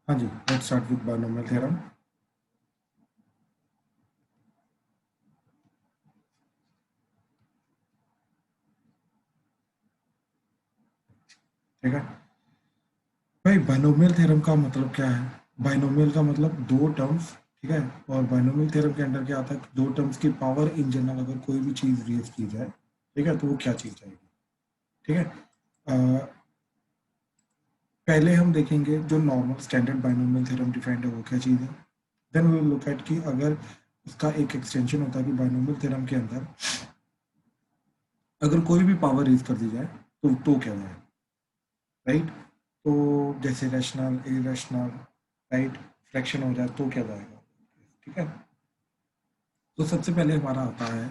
हाँ जी, let's start with binomial theorem. ठीक है भाई, बायनोमियल थ्योरम का मतलब क्या है? बायनोमियल का मतलब दो टर्म्स, ठीक है। और बायनोमियल थ्योरम के अंडर क्या आता है? दो टर्म्स की पावर इन जनरल अगर कोई भी चीज रेज की जाए, ठीक है, तो वो क्या चीज आएगी? ठीक है। पहले हम देखेंगे जो normal standard binomial theorem defined है वो क्या चीज है। Then we will look at कि अगर उसका एक एक्सटेंशन होता है कि बायनोमियल थ्योरम के अंदर अगर कोई भी पावर रेज कर दी जाए तो क्या जाए, राइट। तो जैसे रैशनल, इरेशनल, राइट, फ्रैक्शन हो जाए तो क्या जाएगा? ठीक है। तो सबसे पहले हमारा आता है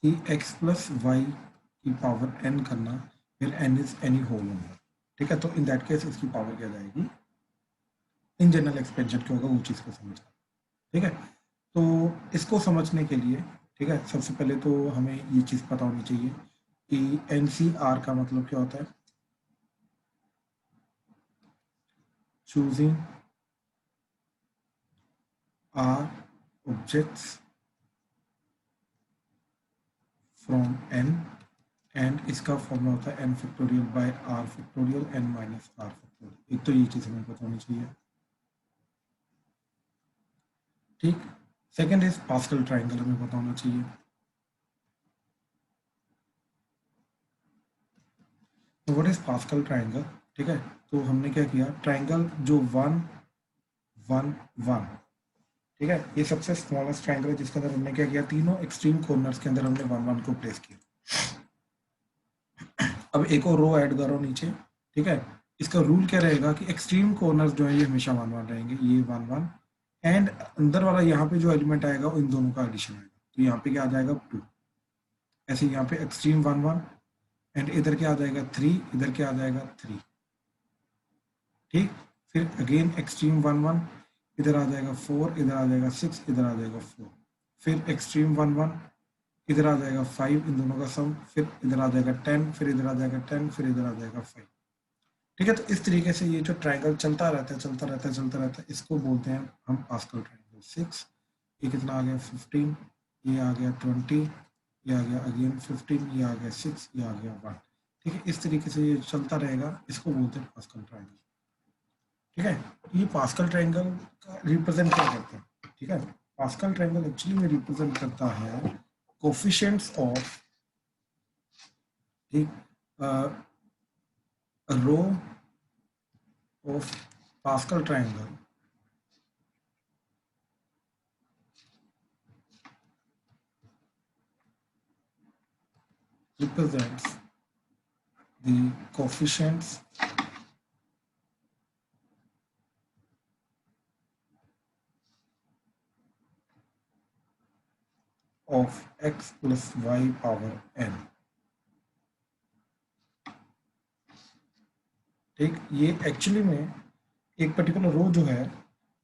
कि x प्लस वाई की पावर n करना, फिर n is any whole number. ठीक है, तो इन दैट केस इसकी पावर क्या जाएगी? इन जनरल एक्सपेंशन क्या होगा वो चीज़ को समझना। ठीक है। तो इसको समझने के लिए, ठीक है, सबसे पहले तो हमें ये चीज़ पता होनी चाहिए कि एन सी आर का मतलब क्या होता है। Choosing r objects from n, and इसका फॉर्मूला होता है n factorial by r factorial n minus r factorial. एक तो ये चीज़ हमें पता होनी चाहिए। ठीक। सेकंड इज पास्कल ट्राइंगल हमें पता होना चाहिए। तो व्हाट इज पास्कल ट्राइंगल? ठीक है। तो हमने क्या किया, ट्राइंगल जो वन वन वन, ठीक है, ये सबसे स्मॉलेस्ट ट्राइंगल है जिसके अंदर हमने क्या किया, तीनों एक्सट्रीम कॉर्नर्स के अंदर हमने वन वन को प्लेस किया। अब एक और रो ऐड करो नीचे। ठीक है। इसका रूल क्या रहेगा कि एक्सट्रीम कॉर्नर्स जो है ये हमेशा वन वन रहेंगे, ये वन वन, एंड अंदर वाला यहाँ पे जो एलिमेंट आएगा वो इन दोनों का एडिशन आएगा, तो यहाँ पे क्या आ जाएगा, टू। ऐसे यहाँ पे एक्सट्रीम वन वन, एंड इधर क्या आ जाएगा, थ्री, इधर क्या आ जाएगा, थ्री। ठीक। फिर अगेन एक्सट्रीम वन वन, इधर आ जाएगा फोर, इधर आ जाएगा सिक्स, इधर आ जाएगा फोर। फिर एक्सट्रीम वन वन, इधर आ जाएगा फाइव, इन दोनों का सम, फिर इधर आ जाएगा टेन, फिर इधर आ जाएगा टेन, फिर इधर आ जाएगा फाइव। ठीक है। तो इस तरीके से ये जो ट्राइंगल चलता रहता है चलता रहता है चलता रहता है, इसको बोलते हैं हम पास्कल ट्राइंगल। सिक्स, ये कितना आ गया, 15, ये आ गया 20, ये आ गया अगेन 15, ये आ गया सिक्स, ये आ गया वन। ठीक है, इस तरीके से ये चलता रहेगा, इसको बोलते हैं पास्कल ट्राइंगल। ठीक है। ये पास्कल ट्राइंगल का रिप्रेजेंट क्या करता है? ठीक है। पास्कल ट्राइंगल एक्चुअली में रिप्रेजेंट करता है कोफिशिएंट्स ऑफ, ठीक, row of Pascal triangle represents the coefficients of x plus y power n। ठीक, ये एक्चुअली में एक पर्टिकुलर रो जो है,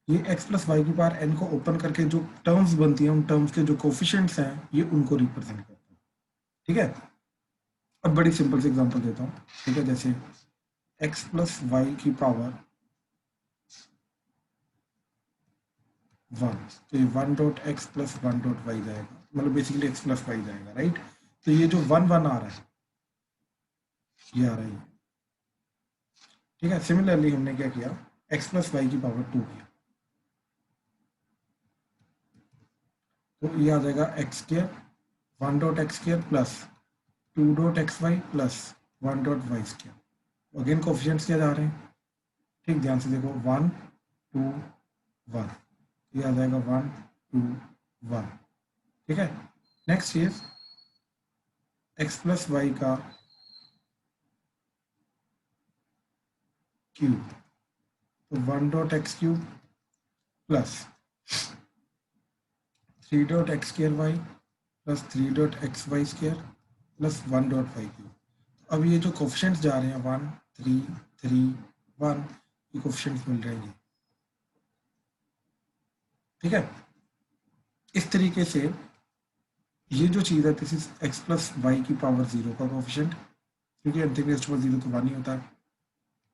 ये x प्लस वाई की पावर n को ओपन करके जो टर्म्स बनती हैं, उन टर्म्स के जो कोफिशिएंट्स हैं ये उनको रिप्रेजेंट करते हैं। ठीक है। अब बड़ी सिंपल सी एग्जांपल देता हूँ। ठीक है, जैसे x प्लस वाई की पावर वन, तो ये one dot x plus one dot y जाएगा, मतलब बेसिकली एक्स प्लस वाई जाएगा, राइट। तो ये जो वन वन आ रहा है ये आ रहा है। ठीक है। सिमिलरली हमने क्या किया, x प्लस वाई की पावर टू किया, तो ये आ जाएगा x square one dot x square plus two dot x y plus one dot y square. Again coefficients क्या जा रहे हैं, ठीक, ध्यान से देखो, वन टू वन, ये आ जाएगा वन टू वन। ठीक है। Next is x plus y का क्यूब, तो one dot x cube plus three dot x square y plus three dot x y square plus one dot y cube. अब ये जो कोफिशिएंट्स जा रहे हैं, वन थ्री थ्री वन, ये coefficients मिल रहे हैं। ठीक है। इस तरीके से ये जो चीज़ है, this is x plus Y की पावर जीरो का कोफिशिएंट, क्योंकि anything raised to power zero तो वन ही होता है।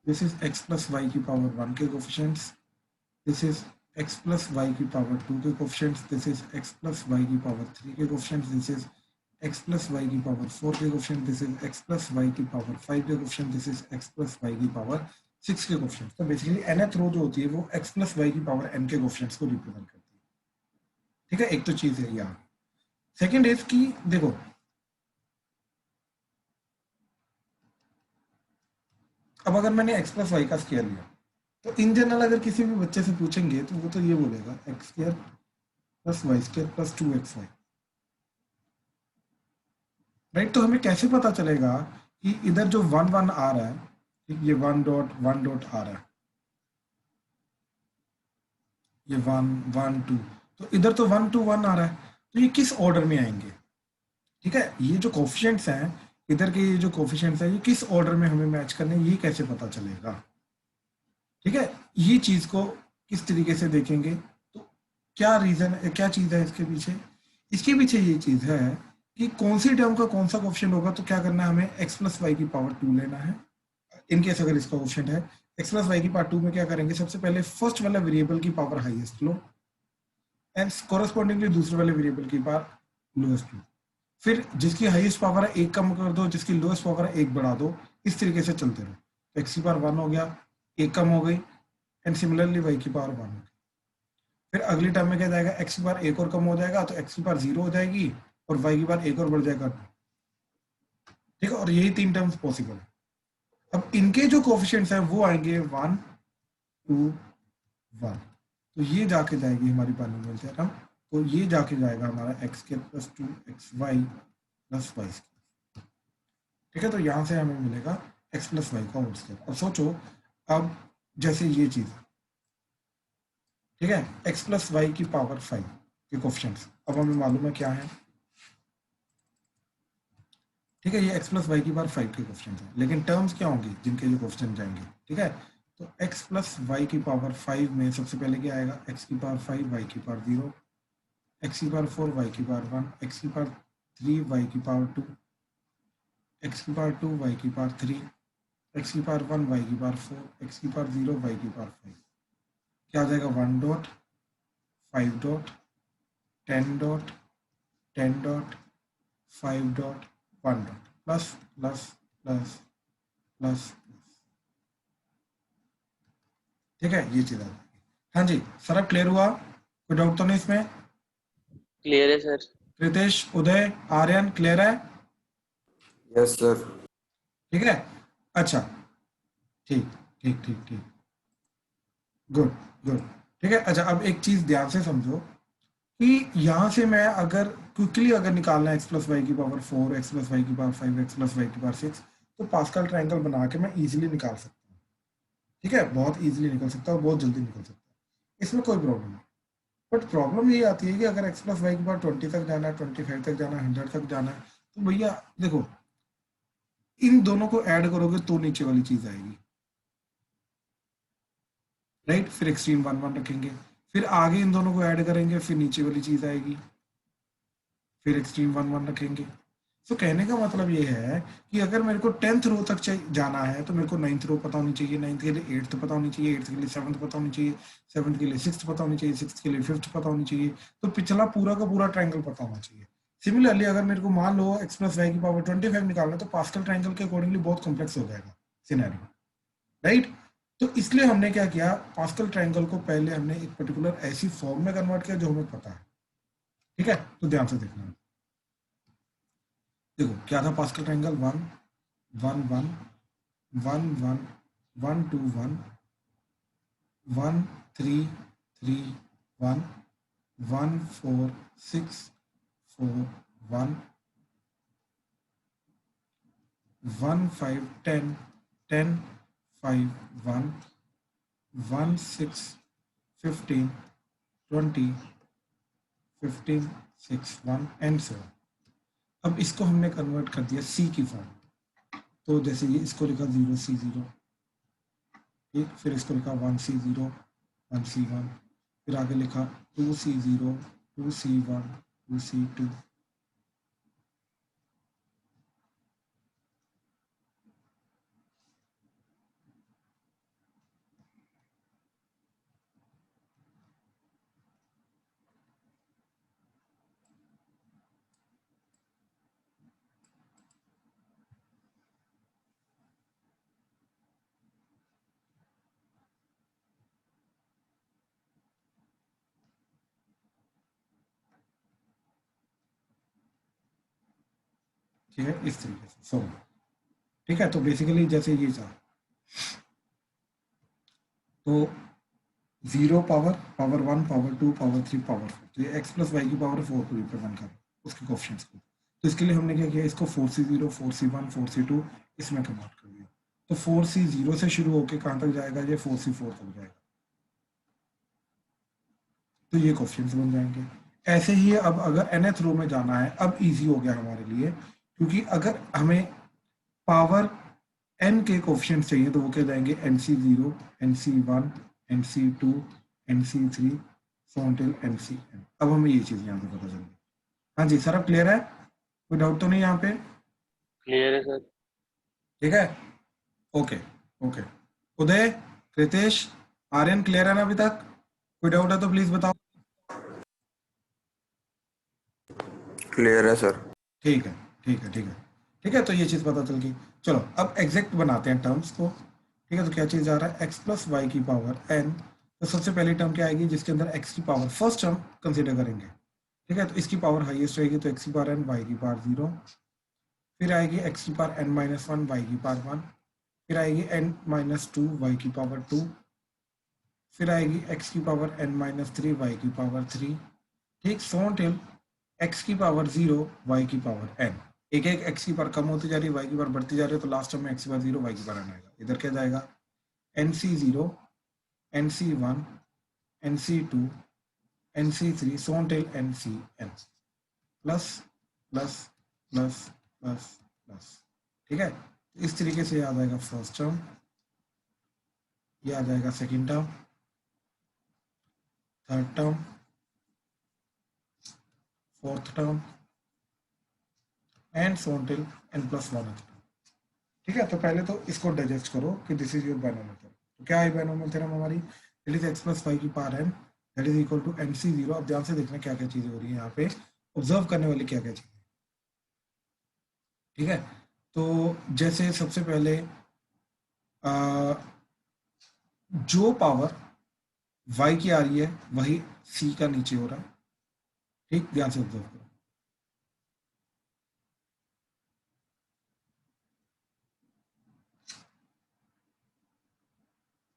This is x plus Y की पावर वन के coefficients, this is x plus Y की पावर 2 के coefficients, this is x plus Y की पावर 3 के coefficients, this is x plus Y की पावर 4 के coefficient, this is x plus Y की power 5 के coefficient, this is x plus Y की power 6 के कोफिशिएंट। तो बेसिकली nth रो जो होती है वो x प्लस वाई की पावर n के कोफिशिएंट्स को रिप्रेजेंट करती है। ठीक है, एक तो चीज है यहाँ। सेकेंड इज कि देखो अब अगर मैंने x प्लस वाई का स्केयर लिया तो इन जनरल अगर किसी भी बच्चे से पूछेंगे तो वो तो ये बोलेगा x square plus y square plus 2xy। Right, तो हमें कैसे पता चलेगा कि इधर जो 1 1 आ रहा है, ठीक, ये 1 डॉट आ रहा है, ये 1 1 2, तो इधर तो 1 2 1 आ रहा है, तो ये किस ऑर्डर में आएंगे? ठीक है, ये जो कोफिशिएंट्स हैं, इधर के ये जो कोफिशिएंट्स हैं, ये किस ऑर्डर में हमें मैच करने, ये कैसे पता चलेगा? ठीक है, ये चीज को किस तरीके से देखेंगे? तो क्या रीजन है, क्या चीज है इसके पीछे? इसके पीछे ये चीज है कि कौन सी टर्म का कौन सा कोफिशिएंट होगा, तो क्या करना है, हमें x प्लस वाई की पावर 2 लेना है। इनकेस अगर इसका कोफिशिएंट है x प्लस वाई की पावर 2 में क्या करेंगे, सबसे पहले फर्स्ट वाला वेरिएबल की power highest low and correspondingly दूसरे वाले वेरिएबल की पावर लोएस्ट लो। फिर जिसकी हाईएस्ट पावर है एक कम कर दो, जिसकी लोएस्ट पावर है एक बढ़ा दो, इस तरीके से चलते रहो। तो एक्स की पावर 1 हो गया, एक कम हो गई, एंड सिमिलरली वाई की पावर 1 हो गई। फिर अगली टर्म में क्या जाएगा, एक्स की पावर एक और कम हो जाएगा तो एक्स की पावर 0 हो जाएगी और वाई की पावर एक और बढ़ जाएगा 2। ठीक है, और यही तीन टर्म्स पॉसिबल है। अब इनके जो कोफिशिएंट्स हैं वो आएंगे 1 2 1, तो ये जाके जाएगी हमारी पॉलिनोमियल थ्योरम, तो ये जाके जाएगा हमारा एक्स के plus 2 x y plus y square. ठीक है, तो यहाँ से हमें मिलेगा एक्स प्लस वाई का होल स्क्वायर। अब सोचो, अब जैसे ये चीज, ठीक है, एक्स प्लस वाई की पावर 5 के कोफिशिएंट्स अब हमें मालूम है क्या है। ठीक है, ये एक्स प्लस वाई की पावर 5 के कोफिशिएंट है, लेकिन टर्म्स क्या होंगी जिनके ये कोफिशिएंट जाएंगे? ठीक है, तो एक्स प्लस वाई की पावर 5 में सबसे पहले क्या आएगा, एक्स की पावर 5 वाई की पावर 0, एक्स की पावर 4 वाई की पावर 1, एक्स की पावर 3 वाई की पावर 2, एक्स की पावर 2 वाई की पावर 3, एक्स की पावर 1 वाई की पावर 4, एक्स की पावर 0 वाई की पावर 5। क्या आ जाएगा, 1 dot 5 dot 10 dot 10 dot 5 dot 1 dot plus plus plus plus. ठीक है, ये चीज आ जाएगी। हाँ जी सर, अब क्लियर हुआ? कोई डाउट तो नहीं इसमें? क्लियर है सर। कृतेश, उदय, आर्यन, क्लियर है? Yes sir. ठीक है, अच्छा, ठीक ठीक ठीक ठीक, गुड गुड। ठीक है, अच्छा, अब एक चीज ध्यान से समझो कि यहाँ से मैं अगर क्विकली अगर निकालना है एक्स प्लस वाई की पावर 4, एक्स प्लस वाई की पावर 5, एक्स प्लस वाई की पावर 6, तो पास्कल ट्रायंगल बना के मैं इजीली निकाल सकता हूँ। ठीक है, बहुत इजीली निकल सकता है, बहुत जल्दी निकल सकता है, इसमें कोई प्रॉब्लम नहीं। बट प्रॉब्लम ये आती है कि अगर एक्स प्लस वाई के बाद 20 तक जाना है, 25 तक जाना है, 100 तक जाना है, तो भैया देखो इन दोनों को ऐड करोगे तो नीचे वाली चीज आएगी। राइट, फिर एक्सट्रीम 1 1 रखेंगे, फिर आगे इन दोनों को ऐड करेंगे, फिर नीचे वाली चीज आएगी, फिर एक्सट्रीम 1 1 रखेंगे। तो कहने का मतलब ये है कि अगर मेरे को 10th रो तक जाना है तो मेरे को 9th रो पता होनी चाहिए, 9th के लिए 8th पता होनी चाहिए, 8th के लिए 7th पता होनी चाहिए, 7th के लिए 6th पता होनी चाहिए, 6th के लिए 5th पता होनी चाहिए, तो पिछला पूरा का पूरा ट्रायंगल पता होना चाहिए। सिमिलरली अगर मेरे को मान लो एक्स प्लस वाई की पावर 25 निकालना है तो पास्कल ट्रायंगल के अकॉर्डिंगली बहुत कॉम्प्लेक्स हो जाएगा सिनेरियो। राइट, तो इसलिए हमने क्या किया, पास्कल ट्रायंगल को पहले हमने एक पर्टिकुलर ऐसी फॉर्म में कन्वर्ट किया जो हमें पता है। ठीक है, तो ध्यान से देखना, देखो क्या था pascal triangle, 1 1 1 1 1 1 2 1 1 3 3 1 1 4 6 4 1 1 5 10 10 5 1 1 6 15 20 15 6 1 and so on। अब इसको हमने कन्वर्ट कर दिया सी की फॉर्म, तो जैसे ये इसको लिखा 0 C 0, ठीक, फिर इसको लिखा 1 C 0 1 C 1, फिर आगे लिखा 2 C 0 2 C 1 2 C 2, ठीक है, इस तरीके से। सो ठीक है, तो बेसिकली जैसे ये था, तो 0 power, power 1, power 2, power 3, power 4, तो ये x प्लस वाई की पावर 4 को रिप्रेजेंट कर उसके कोफिशिएंट्स को। तो इसके लिए हमने क्या किया, इसको 4c0, 4c1, 4c2 इसमें कन्वर्ट कर दिया। तो 4c0 से शुरू होकर कहाँ तक जाएगा, ये 4c4 तक जाएगा। तो ये कोफिशिएंट्स बन जाएंगे। ऐसे ही अब अगर nth रो में जाना है, अब इजी हो गया हमारे लिए, क्योंकि अगर हमें पावर n के कोफिशिएंट्स चाहिए तो वो क्या जाएंगे, nc0, nc1, nc2, nc3, so until ncn। अब हमें ये चीज यहाँ पे पता चल गई। हाँ जी सर, अब क्लियर है, कोई डाउट तो नहीं यहाँ पे? क्लियर है सर। ठीक है, ओके ओके। उदय, कृतेश, आर्यन, क्लियर है ना अभी तक? कोई डाउट है तो प्लीज बताओ। क्लियर है सर। ठीक है ठीक है ठीक है ठीक है, तो ये चीज पता चल गई। चलो अब एग्जैक्ट बनाते हैं टर्म्स को। ठीक है, तो क्या चीज आ रहा है, x प्लस वाई की पावर n। तो सबसे पहली टर्म क्या आएगी, जिसके अंदर x की पावर, फर्स्ट टर्म कंसीडर करेंगे। ठीक है, तो इसकी पावर हाईएस्ट रहेगी, तो x की पावर n, y की पावर 0। फिर आएगी x की पावर n माइनस 1, y की पावर 1। फिर आएगी n माइनस 2, y की पावर 2। फिर आएगी x की पावर n माइनस 3, y की पावर 3। ठीक, सो टिल x की पावर 0, y की पावर n। एक एक x की पावर कम होती जा रही है, y की पावर बढ़ती जा रही है, तो लास्ट टर्म में x की पावर 0, y की पावर n आएगा। इधर क्या जाएगा, nc0, nc1, nc2, nc3, so until ncn, plus plus plus plus plus. ठीक है, इस तरीके से याद आएगा फर्स्ट टर्म, ये आ जाएगा second term, third term, fourth term, and so until n plus 1। ठीक है, तो पहले तो इसको डाइजेस्ट करो कि this is your binomial theorem. तो क्या है बाइनोमियल थ्योरम हमारी, it is x plus Y की power n that is equal to nc0। अब ध्यान से देखना क्या क्या चीजें हो रही है यहाँ पे, ऑब्जर्व करने वाली क्या क्या चीजें। ठीक है, तो जैसे सबसे पहले जो पावर y की आ रही है वही c का नीचे हो रहा है। ठीक, ध्यान से ऑब्जर्व करो।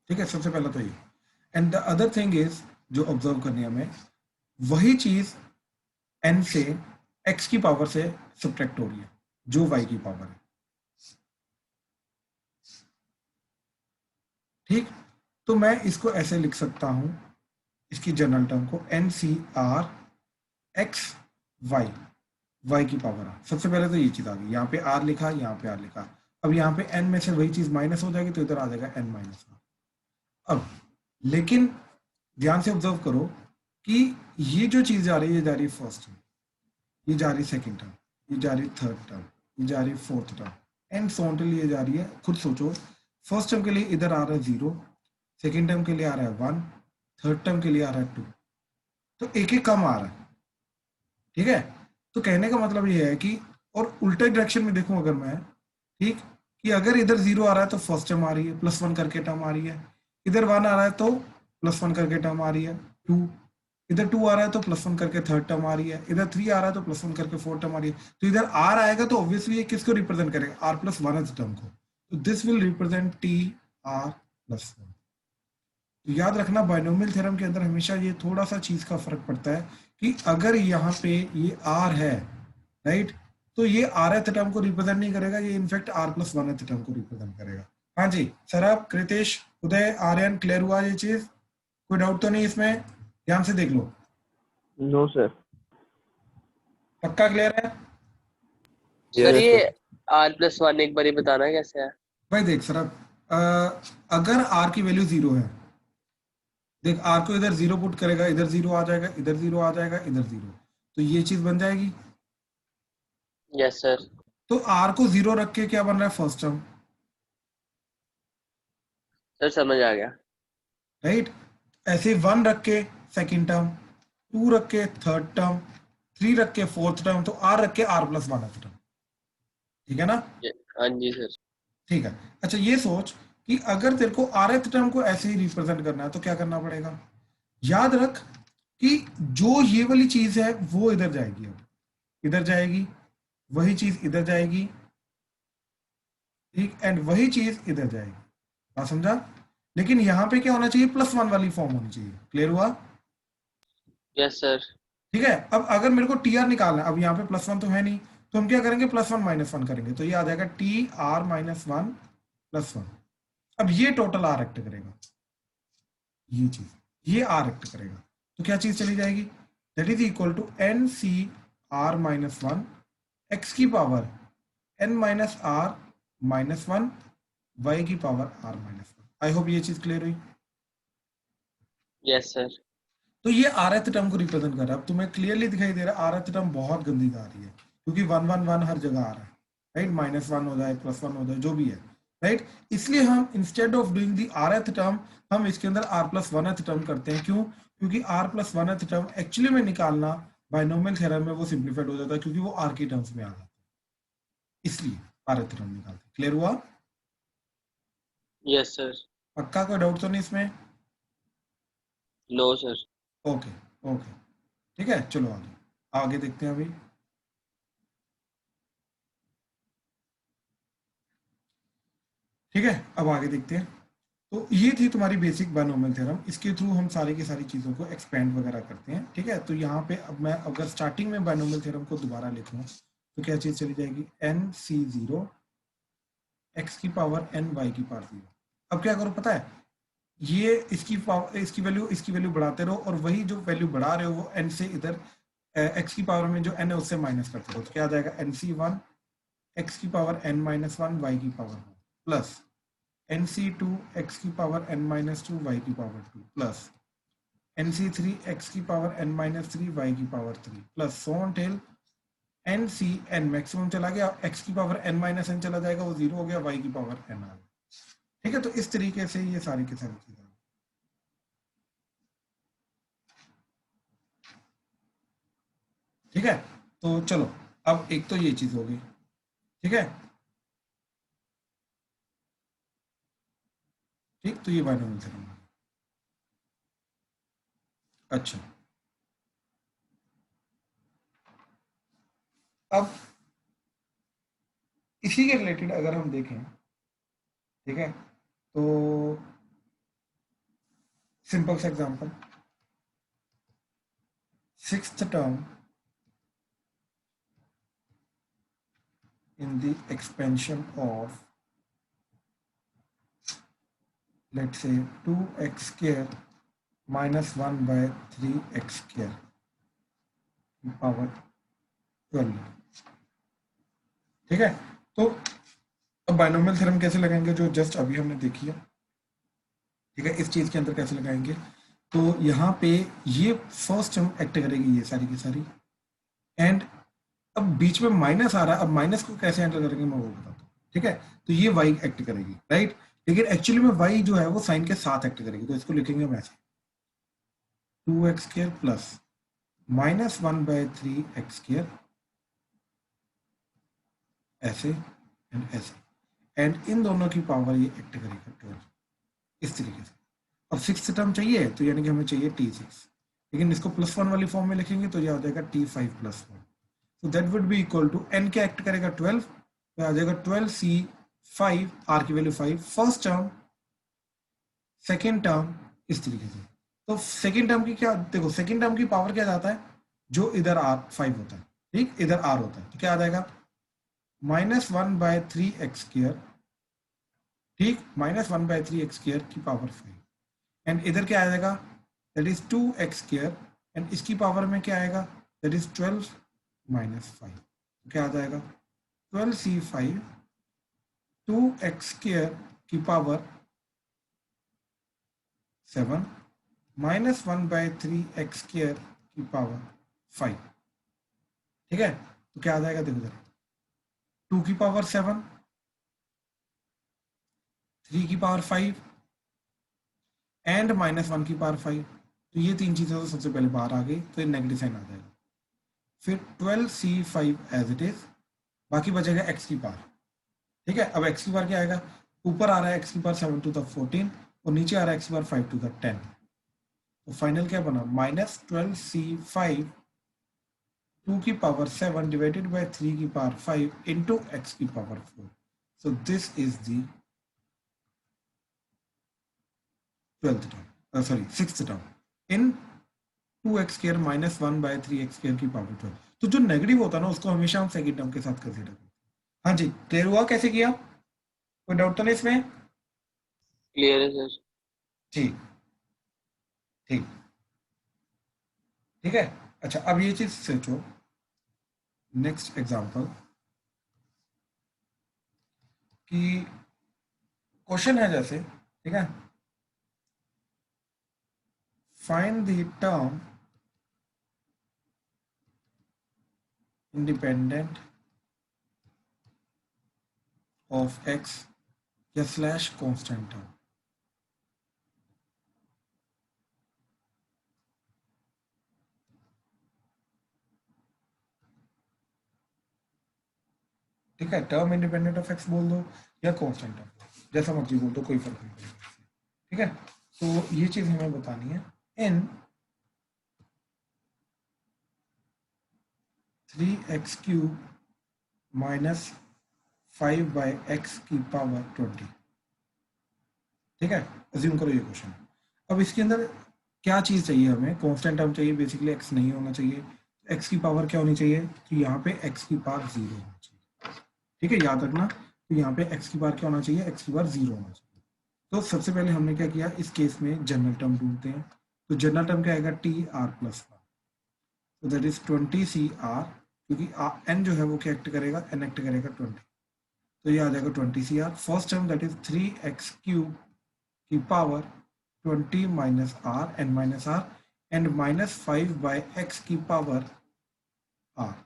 ठीक है, सबसे पहला तो ये। And the other thing is, जो ऑब्जर्व करनी है हमें, वही चीज n से x की पावर से सब्ट्रैक्ट हो रही है, जो y की पावर है। ठीक, तो मैं इसको ऐसे लिख सकता हूं, इसकी जनरल टर्म को NCR x y, y की पावर है। सबसे पहले तो ये चीज आ गई, यहाँ पे r लिखा, यहाँ पे r लिखा। अब यहाँ पे n में से वही चीज माइनस हो जाएगी, तो इधर आ जाएगा n माइनस r। अब लेकिन ध्यान से ऑब्जर्व करो कि ये जो चीज जा रही है, ये जा रही है फर्स्ट टर्म, ये जा रही है सेकेंड टर्म, ये जा रही है थर्ड टर्म, ये जा रही है fourth term, and so on till ये जा रही है। खुद सोचो, फर्स्ट टर्म के लिए इधर आ रहा है 0, सेकेंड टर्म के लिए आ रहा है 1, थर्ड टर्म के लिए आ रहा है 2, तो एक एक कम आ रहा है। ठीक है, तो कहने का मतलब ये है कि, और उल्टे डायरेक्शन में देखूं अगर मैं, ठीक, कि अगर इधर 0 आ रहा है तो फर्स्ट टर्म आ रही है, प्लस 1 करके टर्म आ रही है। इधर 1 आ रहा है तो प्लस 1 करके टर्म आ रही है 2। इधर 2 आ रहा है तो प्लस 1 करके थर्ड टर्म आ रही है। इधर 3 आ रहा है तो प्लस 1 करके फोर्थ टर्म आ रही है। तो इधर r आएगा तो ऑब्वियसली ये किसको रिप्रेजेंट करेगा, r प्लस 1th टर्म को। तो this will represent t r plus 1। तो याद रखना, बाइनोमियल थ्योरम के अंदर हमेशा ये थोड़ा सा चीज का फर्क पड़ता है कि अगर यहाँ पे ये r है, राइट, तो ये rth टर्म को रिप्रेजेंट नहीं करेगा, ये in fact r plus 1th term को रिप्रेजेंट करेगा। हाँ जी सर, आप कृतेश, उदय, आर्यन, क्लियर हुआ ये चीज? कोई डाउट तो नहीं इसमें? ध्यान से देख लो। No sir. पक्का क्लियर है? सर Yes, ये sir. r+1 एक बार बताना कैसे है? भाई देख सर, अब अगर r की वैल्यू 0 है, देख r को इधर 0 पुट करेगा, इधर 0 आ जाएगा, इधर 0 आ जाएगा, इधर 0, तो ये चीज बन जाएगी। Yes sir. तो r को 0 रख के क्या बन रहा है, फर्स्ट टर्म, सर समझ आ गया। राइट। ऐसे 1 रख के सेकेंड टर्म, 2 रख के थर्ड टर्म, 3 रख के फोर्थ टर्म, तो r रख के r प्लस 1th टर्म। ठीक है ना? हाँ जी सर। ठीक है, अच्छा ये सोच कि अगर तेरे को rth टर्म को ऐसे ही रिप्रेजेंट करना है तो क्या करना पड़ेगा। याद रख कि जो ये वाली चीज है वो इधर जाएगी, अब इधर जाएगी, वही चीज इधर जाएगी, ठीक, एंड वही चीज इधर जाएगी। बात समझा? लेकिन यहाँ पे क्या होना चाहिए, +1 वाली फॉर्म होनी चाहिए। क्लियर हुआ? Yes sir. ठीक है। अब अगर मेरे को टी आर निकालना है, अब यहाँ पे +1 तो है नहीं, तो हम क्या करेंगे, +1 - 1 करेंगे, तो ये आ जाएगा TR-1 +1। अब ये टोटल आर एक्ट करेगा, ये चीज, ये आर एक्ट करेगा, तो क्या चीज चली जाएगी, that is equal to NCR-1 x की पावर n-r-1 y की पावर r-1। आई होप ये चीज क्लियर हुई। Yes sir. तो ये rth टर्म को रिप्रेजेंट कर रहा है। अब तुम्हें क्लियरली दिखाई दे रहा है rth टर्म बहुत गंदी आ रही है, क्योंकि 1 1 1 हर जगह आ रहा है, राइट, -1 हो जाए, +1 हो जाए, जो भी है, राइट। इसलिए हम instead of doing the rth term, हम इसके अंदर r+1th टर्म करते हैं। क्यों? क्योंकि r+1th टर्म एक्चुअली में निकालना बायनोमियल थ्योरम में वो सिंप्लीफाइड हो जाता है, क्योंकि वो r की टर्म्स में आ जाता है, इसलिए rth टर्म निकालते हैं। क्लियर हुआ? Yes sir. पक्का? कोई डाउट तो नहीं इसमें? No sir. ओके, ओके, ठीक है, चलो आगे आगे देखते हैं अभी। ठीक है, अब आगे देखते हैं। तो ये थी तुम्हारी बेसिक बायनोमियल थ्योरम। इसके थ्रू हम सारी की सारी चीज़ों को एक्सपेंड वगैरह करते हैं। ठीक है, तो यहाँ पे अब मैं अगर स्टार्टिंग में बायनोमियल थ्योरम को दोबारा लिखूँ तो क्या चीज़ चली जाएगी, NC0 x की पावर n y की पावर 0। अब क्या करो पता है, ये इसकी वैल्यू बढ़ाते रहो, और वही जो वैल्यू बढ़ा रहे हो वो n से इधर x की पावर में जो n है उससे माइनस करते रहो, तो क्या आ जाएगा, NC1 x की पावर n-1 y की पावर प्लस NC2 x की पावर n-2 y की पावर 2 प्लस NC3 x की पावर n-3 y की power 3 plus so on till NCn maximum चला गया, x की पावर n-n चला जाएगा, वो 0 हो गया, y की पावर n आ गया। ठीक है, तो इस तरीके से ये सारी की सारी चीजें। ठीक है, तो चलो अब एक तो ये चीज हो गई। ठीक है, ठीक, तो ये बायनोमियल थ्योरम। अच्छा, अब इसी के रिलेटेड अगर हम देखें, ठीक है, तो सिंपल सा example, 6th term in the expansion of, let's say, 2x square minus 1 by 3x square power 12। ठीक है, तो अब बायनोमियल थ्योरम कैसे लगाएंगे, जो जस्ट अभी हमने देखी है। ठीक है, इस चीज के अंदर कैसे लगाएंगे, तो यहाँ पे ये फर्स्ट टर्म एक्ट करेगी, ये सारी की सारी, एंड अब बीच में माइनस आ रहा है, अब माइनस को कैसे हैंडल करेंगे मैं वो बताता हूँ। ठीक है, तो ये y एक्ट करेगी, राइट, लेकिन एक्चुअली में y जो है वो साइन के साथ एक्ट करेगी, तो इसको लिखेंगे हम ऐसे, 2x square plus -1 by 3x square, ऐसे एंड ऐसे, एंड इन दोनों की पावर ये एक्ट करेगा 12, इस तरीके से। अब 6th टर्म चाहिए, तो यानी कि हमें चाहिए T6, लेकिन इसको +1 वाली फॉर्म में लिखेंगे तो ये आ जाएगा T5 + 1, so that would be equal to n क्या एक्ट करेगा 12, तो आ जाएगा 12C5, r की value 5, first term, second term, इस तरीके से। तो सेकेंड टर्म की क्या, देखो सेकेंड टर्म की पावर क्या जाता है, जो इधर r5 होता है, ठीक, इधर r होता है, तो क्या आ जाएगा, -1 by 3x स्क्वायर, ठीक, -1 by 3x स्क्वायर की पावर 5, एंड इधर क्या आ जाएगा, that is 2x square, and इसकी पावर में क्या आएगा, दैट इज 12 - 5, तो क्या आ जाएगा, 12C5 2x स्क्वायर की पावर 7 -1 by 3x स्क्वायर की पावर 5। ठीक है, तो क्या आ जाएगा, देखो जरा, 2 की पावर 7, 3 की पावर 5 एंड -1 की पावर 5, तो ये तीन चीजें तो सबसे पहले बाहर आ गई, तो ये नेगेटिव साइन आ जाएगा। फिर 12C5 एज इट इज, बाकी बचेगा x की पावर। ठीक है, अब x की पावर क्या आएगा, ऊपर आ रहा है x की पावर 7 to the 14, और नीचे आ रहा है x की पावर 5 to the 10, तो फाइनल क्या बना, -12C5 2 की पावर 7 डिवाइडेड बाय 3 की पावर 5 इंटू x की power 4. So this is the 12th term, sorry 6th term in 2x square minus 1 by 3x square की पावर 12. तो जो नेगेटिव होता है ना उसको हमेशा हम सेकंड टर्म के साथ कंसीडर करते हैं. हाँ जी, क्लियर हुआ कैसे किया? कोई डाउट तो नहीं इसमें? क्लियर है सर. ठीक ठीक ठीक है. अच्छा, अब ये चीज सोचो, नेक्स्ट एग्जांपल कि क्वेश्चन है जैसे, ठीक है, find the term independent of x या स्लैश कांस्टेंट टर्म. ठीक है, टर्म इंडिपेंडेंट ऑफ x बोल दो या कांस्टेंट टर्म, जैसा मर्जी बोल दो, कोई फर्क नहीं पड़ेगा. ठीक है, तो ये चीज हमें बतानी है. इन 3x cube minus 5 by X की पावर 20. ठीक है, अज्यूम करो ये क्वेश्चन. अब इसके अंदर क्या चीज चाहिए हमें? कांस्टेंट टर्म चाहिए, बेसिकली x नहीं होना चाहिए. x की पावर क्या होनी चाहिए? तो यहाँ पे x की पावर 0 होना चाहिए. ठीक है, याद रखना. तो यहाँ पे x की पावर क्या होना चाहिए? x की पावर 0 होना चाहिए. तो सबसे पहले हमने क्या किया, इस केस में जनरल टर्म ढूंढते हैं. तो जनरल टर्म क्या आएगा? T R plus 1. तो दैट इज 20 CR, क्योंकि n जो है वो क्या एक्ट करेगा? n एक्ट करेगा 20. तो ये आ जाएगा 20 CR. First term that is 3x cube की power 20 minus R N minus are and minus 5 by X की पावर आर.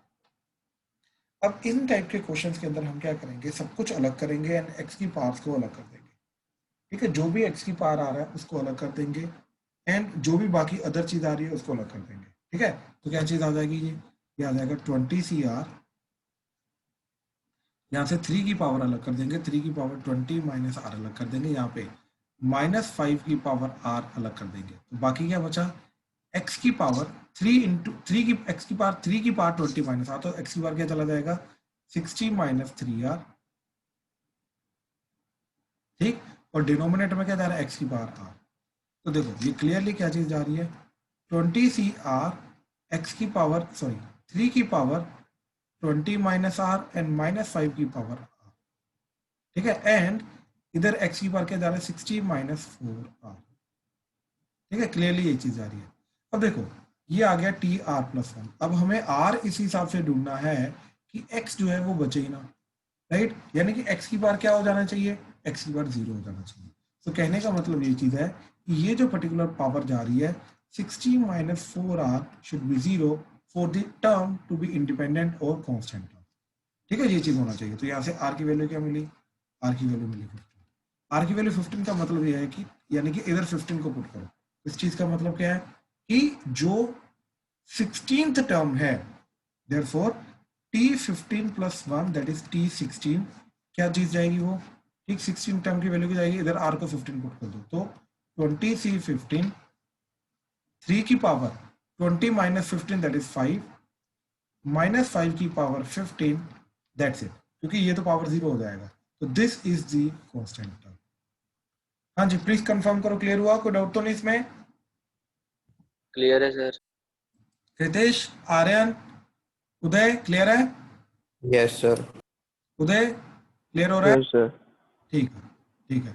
अब इन टाइप के क्वेश्चंस के अंदर हम क्या करेंगे? सब कुछ अलग करेंगे एंड एक्स की पावर्स को अलग कर देंगे. ठीक है, जो भी एक्स की पावर आ रहा है उसको अलग कर देंगे एंड जो भी बाकी अदर चीज आ रही है उसको अलग कर देंगे. ठीक है, तो क्या चीज आ जाएगी? ये आ जाएगा 20 CR. यहाँ से 3 की पावर अलग कर देंगे, 3 की पावर 20 माइनस आर अलग कर देंगे, यहाँ पे माइनस 5 की पावर आर अलग कर देंगे. तो बाकी क्या बचा? x की पावर 3 इंटू 3 की x की पावर 3 की पावर 20 माइनस आर. तो x की पावर क्या चला जाएगा? 60 माइनस 3r. ठीक, और डिनोमिनेटर में क्या जा रहा है? x की पावर r. तो देखो ये क्लियरली क्या चीज जा रही है? 20 CR x की पावर 3 की power 20 minus are and minus 5 की पावर r. ठीक है, एंड इधर x की पावर क्या जा रहा है? 60 माइनस 4r. ठीक है, क्लियरली ये चीज आ रही है. अब देखो ये आ गया टी आर प्लस 1. अब हमें r इस हिसाब से ढूंढना है कि x जो है वो बचे ही ना, राइट? यानी कि x की पावर क्या हो जाना चाहिए? x की पावर 0 हो जाना चाहिए. तो कहने का मतलब ये चीज है कि ये जो पर्टिकुलर पावर जा रही है 60 minus 4r should be 0 for the term to be independent और कांस्टेंट टर्म. ठीक है, ये चीज होना चाहिए. तो यहाँ से r की वैल्यू क्या मिली? r की वैल्यू मिली 15. r की वैल्यू 15 का मतलब ये है कि यानी कि इधर 15 को पुट करो. इस चीज का मतलब क्या है कि जो 16th टर्म है, therefore t15 plus 1 that is t16, क्या चीज जाएगी वो? ठीक, 16 टर्म की वैल्यू की जाएगी, इधर r को 15 पुट कर दो. तो 20C15, 3 की power 20 minus 15 that is 5 minus 5 की पावर 15, दैट्स इट. क्योंकि ये तो पावर 0 हो जाएगा. तो this is the constant term. हाँ जी, प्लीज कंफर्म करो. क्लियर हुआ? कोई डाउट तो नहीं इसमें? क्लियर है सर. रितेश, आर्यन, उदय, क्लियर है? Yes, sir. उदय, क्लियर हो रहा है? Yes, sir. ठीक है ठीक है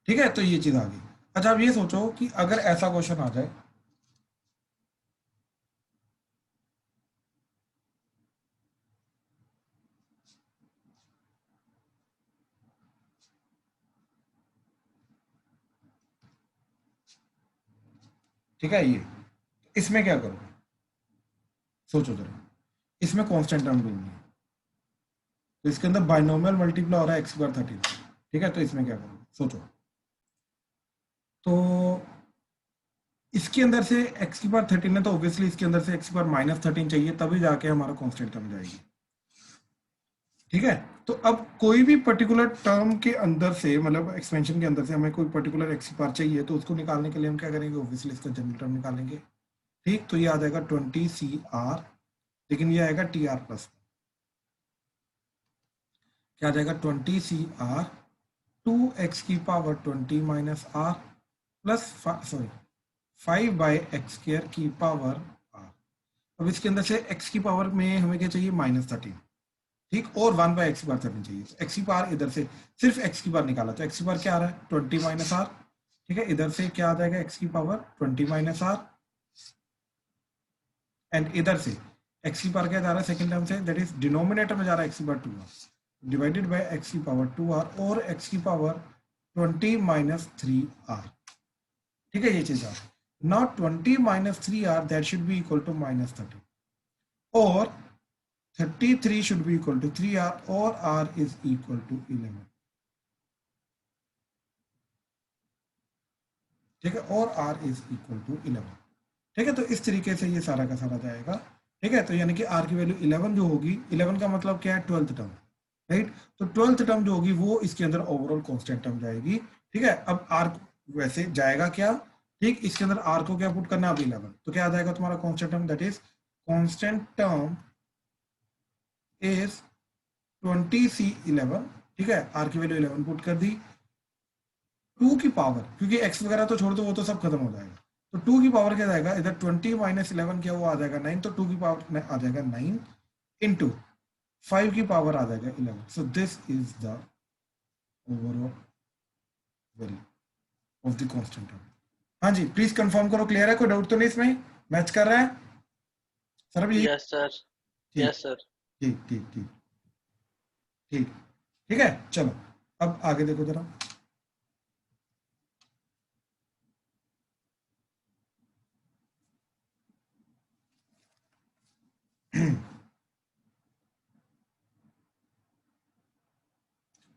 ठीक है. तो ये चीज आ गई. अच्छा, अब ये सोचो कि अगर ऐसा क्वेश्चन आ जाए, ठीक है, ये इसमें क्या करोगे? सोचो जरा. इसमें कांस्टेंट टर्म ढूंढनी है, तो इसके अंदर बाइनोमियल मल्टीप्लाई हो रहा है एक्स बार 13. ठीक है, तो इसमें क्या करोगे? सोचो. तो इसके अंदर से एक्स की पावर 13 है, तो ऑब्वियसली इसके अंदर से एक्स की पावर माइनस 13 चाहिए, तभी जाके हमारा कांस्टेंट टर्म जाएगी. ठीक है, तो अब कोई भी पर्टिकुलर टर्म के अंदर से, मतलब एक्सपेंशन के अंदर से हमें कोई पर्टिकुलर एक्स की पावर चाहिए, तो उसको निकालने के लिए हम क्या करेंगे? ऑब्वियसली इसका जनरल टर्म निकालेंगे. ठीक, तो ये आ जाएगा 20 CR लेकिन ये आएगा टी आर प्लस, क्या आ जाएगा 20 CR 2x की power 20 minus r plus sorry 5/x² की पावर आर। अब इसके अंदर से x की पावर में हमें क्या चाहिए -13, ठीक, और 1/x की पावर 13 चाहिए। x की पावर इधर से सिर्फ x की पावर निकाला तो x की पावर क्या आ रहा है 20 माइनस आर, ठीक है, इधर से क्या आ जाएगा x की पावर 20 माइनस आर, एंड इधर से x की पावर क्या जा रहा है सेकंड टर्म से, दैट इज डिनोमिनेटर में जा रहा है x की power 2r divided by x की पावर 2r और x की पावर 20 माइनस 3r, ठीक है, ये चीज आ रही है। Now 20 minus 3r that should be equal to -30 और 33 should be equal to 3r or r is equal to 11, ठीक है, और r is equal to 11, ठीक है। तो इस तरीके से ये सारा का सारा जाएगा, ठीक है। तो यानी कि r की वैल्यू 11 जो होगी, 11 का मतलब क्या है 12th टर्म, राइट। तो 12th टर्म जो होगी वो इसके अंदर ओवरऑल कांस्टेंट टर्म जाएगी, ठीक है। अब r वैसे जाएगा क्या, ठीक, इसके अंदर r को क्या पुट करना है अब 11, तो क्या आ जाएगा तुम्हारा constant term, that is constant term is 20C11, ठीक है, r की वैल्यू 11 पुट कर दी, 2 की पावर, क्योंकि x वगैरह तो छोड़ दो, वो तो सब खत्म हो जाएगा, तो 2 की पावर क्या जाएगा इधर 20 माइनस 11 क्या वो आ जाएगा 9, तो 2 की पावर आ जाएगा 9 इंटू 5 की पावर आ जाएगा 11, so this is the overall value of the constant term. हाँ जी, प्लीज कंफर्म करो, क्लियर है, कोई डाउट तो नहीं इसमें, मैच कर रहा है सर अभी? यस सर, ठीक यस सर। ठीक ठीक ठीक ठीक, ठीक है, चलो अब आगे देखो जरा।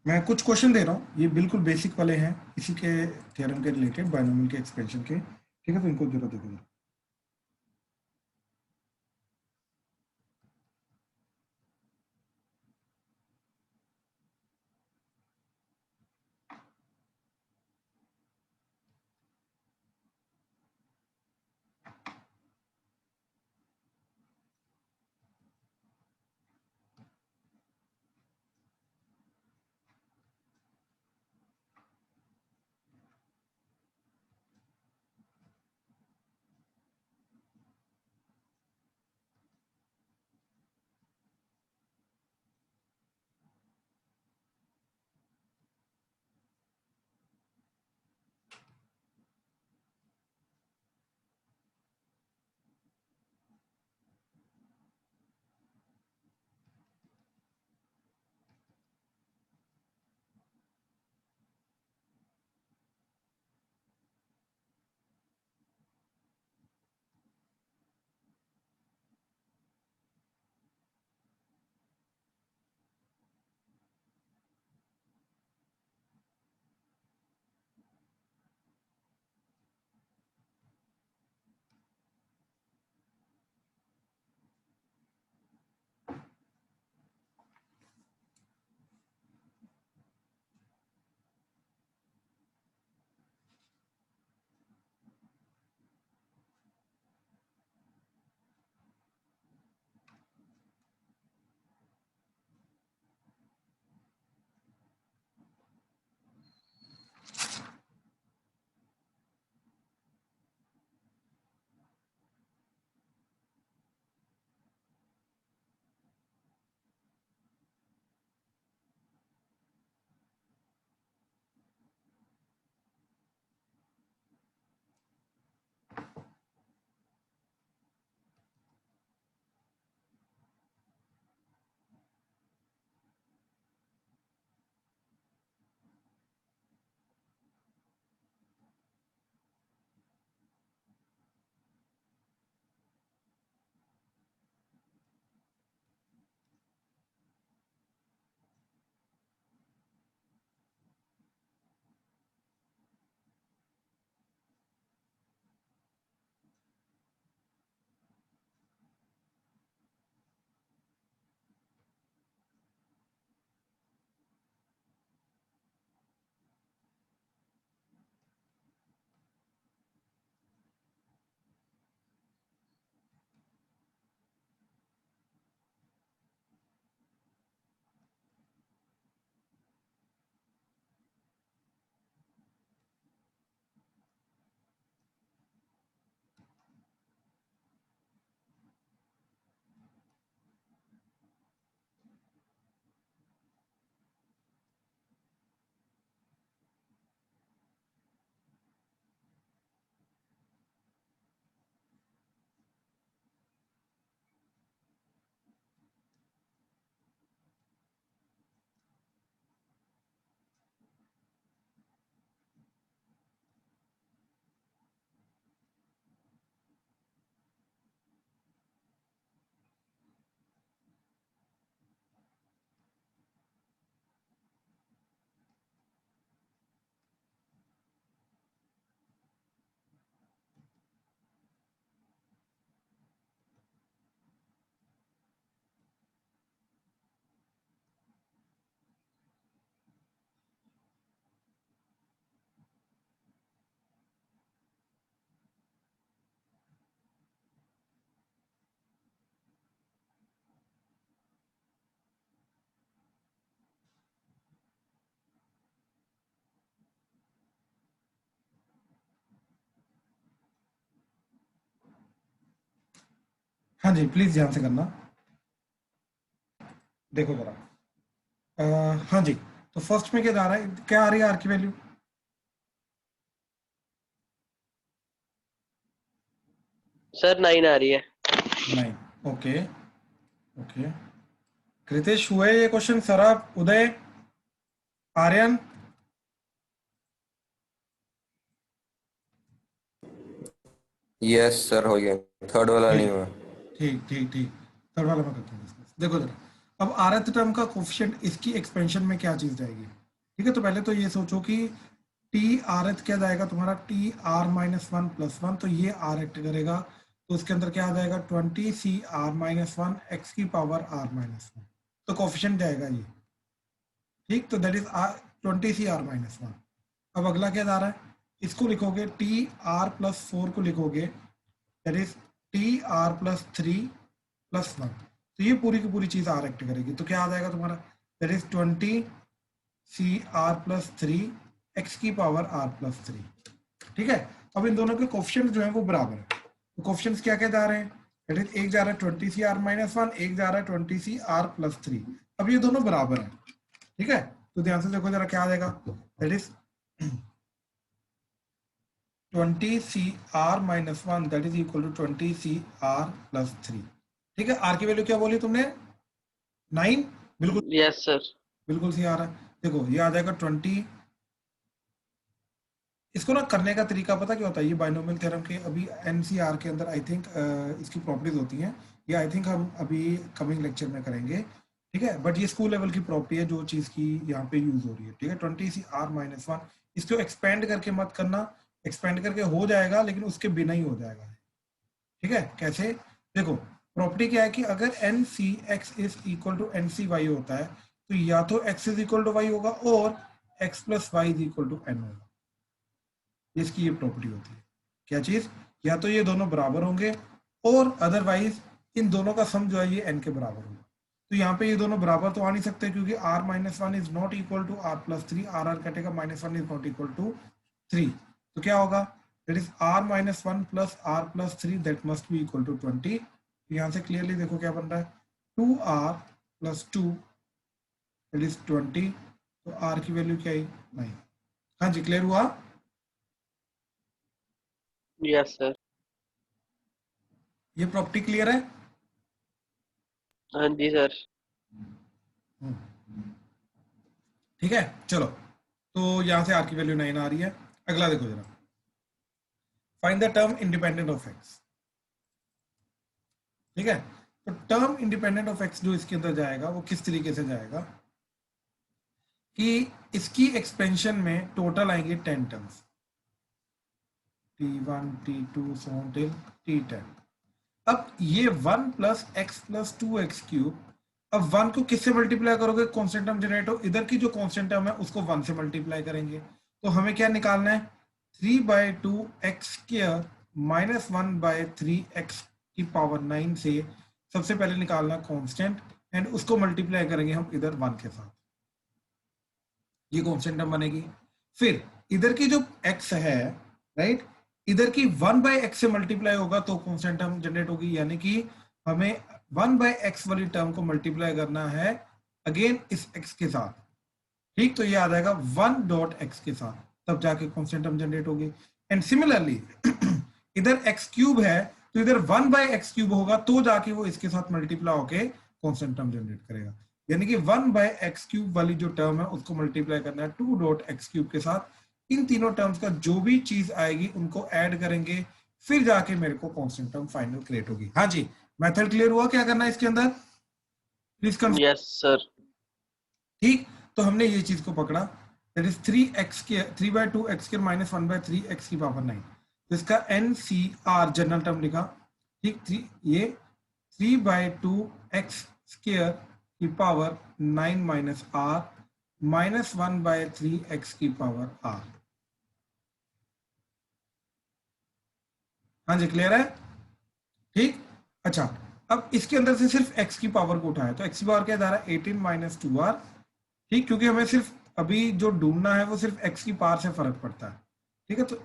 मैं कुछ क्वेश्चन दे रहा हूँ, ये बिल्कुल बेसिक वाले हैं, इसी के थ्योरम के रिलेटेड, बायनोमियल के एक्सपेंशन के, ठीक है, तो इनको जरूर देखो जरा। हाँ जी प्लीज ध्यान से करना। देखो जरा, हाँ जी, तो फर्स्ट में क्या आ रहा है, क्या आ रही है आर की वैल्यू? सर 9 आ रही है। 9। ओके ओके, कृतेश हुए ये क्वेश्चन? सराब, उदय, आर्यन? यस सर, हो गया। थर्ड वाला नहीं ठीक हुआ। ठीक ठीक ठीक, थर्ड वाला मैं करता हूँ discuss। देखो जरा, अब rth टर्म का कोफिशिएंट इसकी एक्सपेंशन में क्या चीज जाएगी? ठीक है, तो पहले तो ये सोचो कि टी rth क्या जाएगा तुम्हारा, T R minus one plus one, तो ये आर एक्ट करेगा, तो उसके अंदर क्या आ जाएगा, 20 C r-1 एक्स की पावर r-1, तो कोफिशिएंट जाएगा ये। ठीक, तो दैट इज 20 C r-1। अब अगला क्या जा रहा है, इसको लिखोगे टी आर प्लस फोर को लिखोगे, that is T R plus three plus one, तो ये पूरी की पूरी चीज आर एक्ट करेगी, तो क्या आ जाएगा तुम्हारा, that is 20 C r+3 x की पावर r+3। ठीक है, अब इन दोनों के कोफिशिएंट जो है वो बराबर है, तो कोफिशिएंट्स क्या क्या जा रहे हैं, दैट इज एक जा रहा है 20 C r-1, एक जा रहा है 20 C r+3। अब ये दोनों बराबर है। ठीक है, तो ध्यान से देखो जरा क्या आ जाएगा, that is 20 C r-1 that is equal to 20 C r+3। ठीक है, आर की वैल्यू क्या बोली तुमने, 9? बिल्कुल यस सर। बिल्कुल सही आ रहा है। देखो ये आ जाएगा 20। इसको ना करने का तरीका पता क्या होता है, ये बाइनोमियल थ्योरम के अभी एनसीआर के अंदर आई थिंक इसकी प्रॉपर्टीज होती हैं, ये आई थिंक हम अभी कमिंग लेक्चर में करेंगे। ठीक है, बट ये स्कूल लेवल की प्रॉपर्टी है जो चीज़ की यहाँ पे यूज हो रही है। ठीक है, 20 C r-1, इसको एक्सपेंड करके मत करना, एक्सपेंड करके हो जाएगा लेकिन उसके बिना ही हो जाएगा। ठीक है, कैसे, देखो प्रॉपर्टी क्या है कि अगर n c x is equal to n c y होता है, तो या तो x is equal to y होगा और x plus y is equal to n होगा, इसकी ये प्रॉपर्टी होती है। क्या चीज, या तो ये दोनों बराबर होंगे और अदरवाइज इन दोनों का सम जो है ये एन के बराबर होगा। तो यहाँ पे ये दोनों बराबर तो आ नहीं सकते क्योंकि r-1 is not equal to r+3, r r कटेगा, -1 इज नॉट इक्वल टू 3, तो क्या होगा, that is r-1 plus r+3 that must be equal to 20। यहाँ से क्लियरली देखो क्या बन रहा है, 2r+2 दैट इज 20, तो r की वैल्यू क्या है, 9। हाँ जी, क्लियर हुआ? Yes sir. ये प्रॉपर्टी क्लियर है? हाँ जी सर। ठीक है, चलो, तो यहां से आर की वैल्यू 9 आ रही है। अगला देखो जरा, find the term independent of x. ठीक है, तो टर्म इंडिपेंडेंट ऑफ एक्स जो इसके अंदर जाएगा वो किस तरीके से जाएगा कि इसकी एक्सपेंशन में टोटल आएंगे 10 terms, t1 t2 so on till t10। अब ये 1 plus x plus two x cube, अब 1 को किससे मल्टीप्लाई करोगे, कांस्टेंट टर्म जनरेट हो, इधर की जो कांस्टेंट टर्म है उसको 1 से मल्टीप्लाई करेंगे, तो हमें क्या निकालना है, 3/2x² माइनस 1/3x की पावर 9 से सबसे पहले निकालना कांस्टेंट, एंड उसको मल्टीप्लाई करेंगे हम इधर 1 के साथ, ये कांस्टेंट टर्म बनेगी। फिर इधर की जो x है, राइट, इधर की 1/x से मल्टीप्लाई होगा तो कांस्टेंट टर्म जनरेट होगी, यानी कि हमें 1/x वाली टर्म को मल्टीप्लाई करना है अगेन इस x के साथ। ठीक, तो ये आ जाएगा 1.x के साथ, तब जाके कांस्टेंट टर्म जनरेट होगी। एंड सिमिलरली इधर x³ है, तो इधर 1/x³ होगा तो जाके वो इसके साथ मल्टीप्लाई होके कांस्टेंट टर्म जनरेट करेगा, यानी कि 1/x³ वाली जो टर्म है उसको मल्टीप्लाई करना है 2.x³ के साथ। इन तीनों टर्म्स का जो भी चीज आएगी उनको ऐड करेंगे, फिर जाके मेरे को कांस्टेंट टर्म फाइनल क्रिएट होगी। हाँ जी, मेथड क्लियर हुआ, क्या करना है इसके अंदर, प्लीज कंफर्म। Yes sir. ठीक, तो हमने ये चीज को पकड़ा, that is 3/2x² minus 1/3x की पावर 9, तो इसका NCR जनरल टर्म लिखा। ठीक, ये 3/2x² की power 9 minus r minus 1/3x की पावर r। हाँ जी, क्लियर है? ठीक, अच्छा, अब इसके अंदर से सिर्फ x की पावर को उठाया, तो x की पावर क्या जा रहा है, 18 माइनस 2r। ठीक, क्योंकि हमें सिर्फ अभी जो ढूंढना है वो सिर्फ x की पावर से फर्क पड़ता है। ठीक है, तो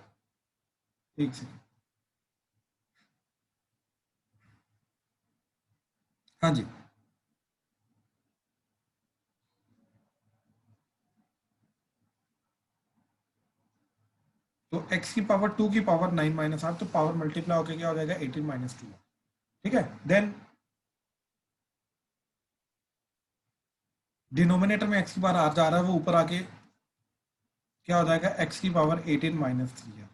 एक सेकेंड, हाँ जी, तो x की पावर 2 की पावर 9 माइनस 8, तो पावर मल्टीप्लाई होकर क्या हो जाएगा 18 माइनस 2। ठीक है, देन डिनोमिनेटर में x की पावर आ जा रहा है, वो ऊपर आके क्या हो जाएगा x की पावर 18 माइनस 3 है।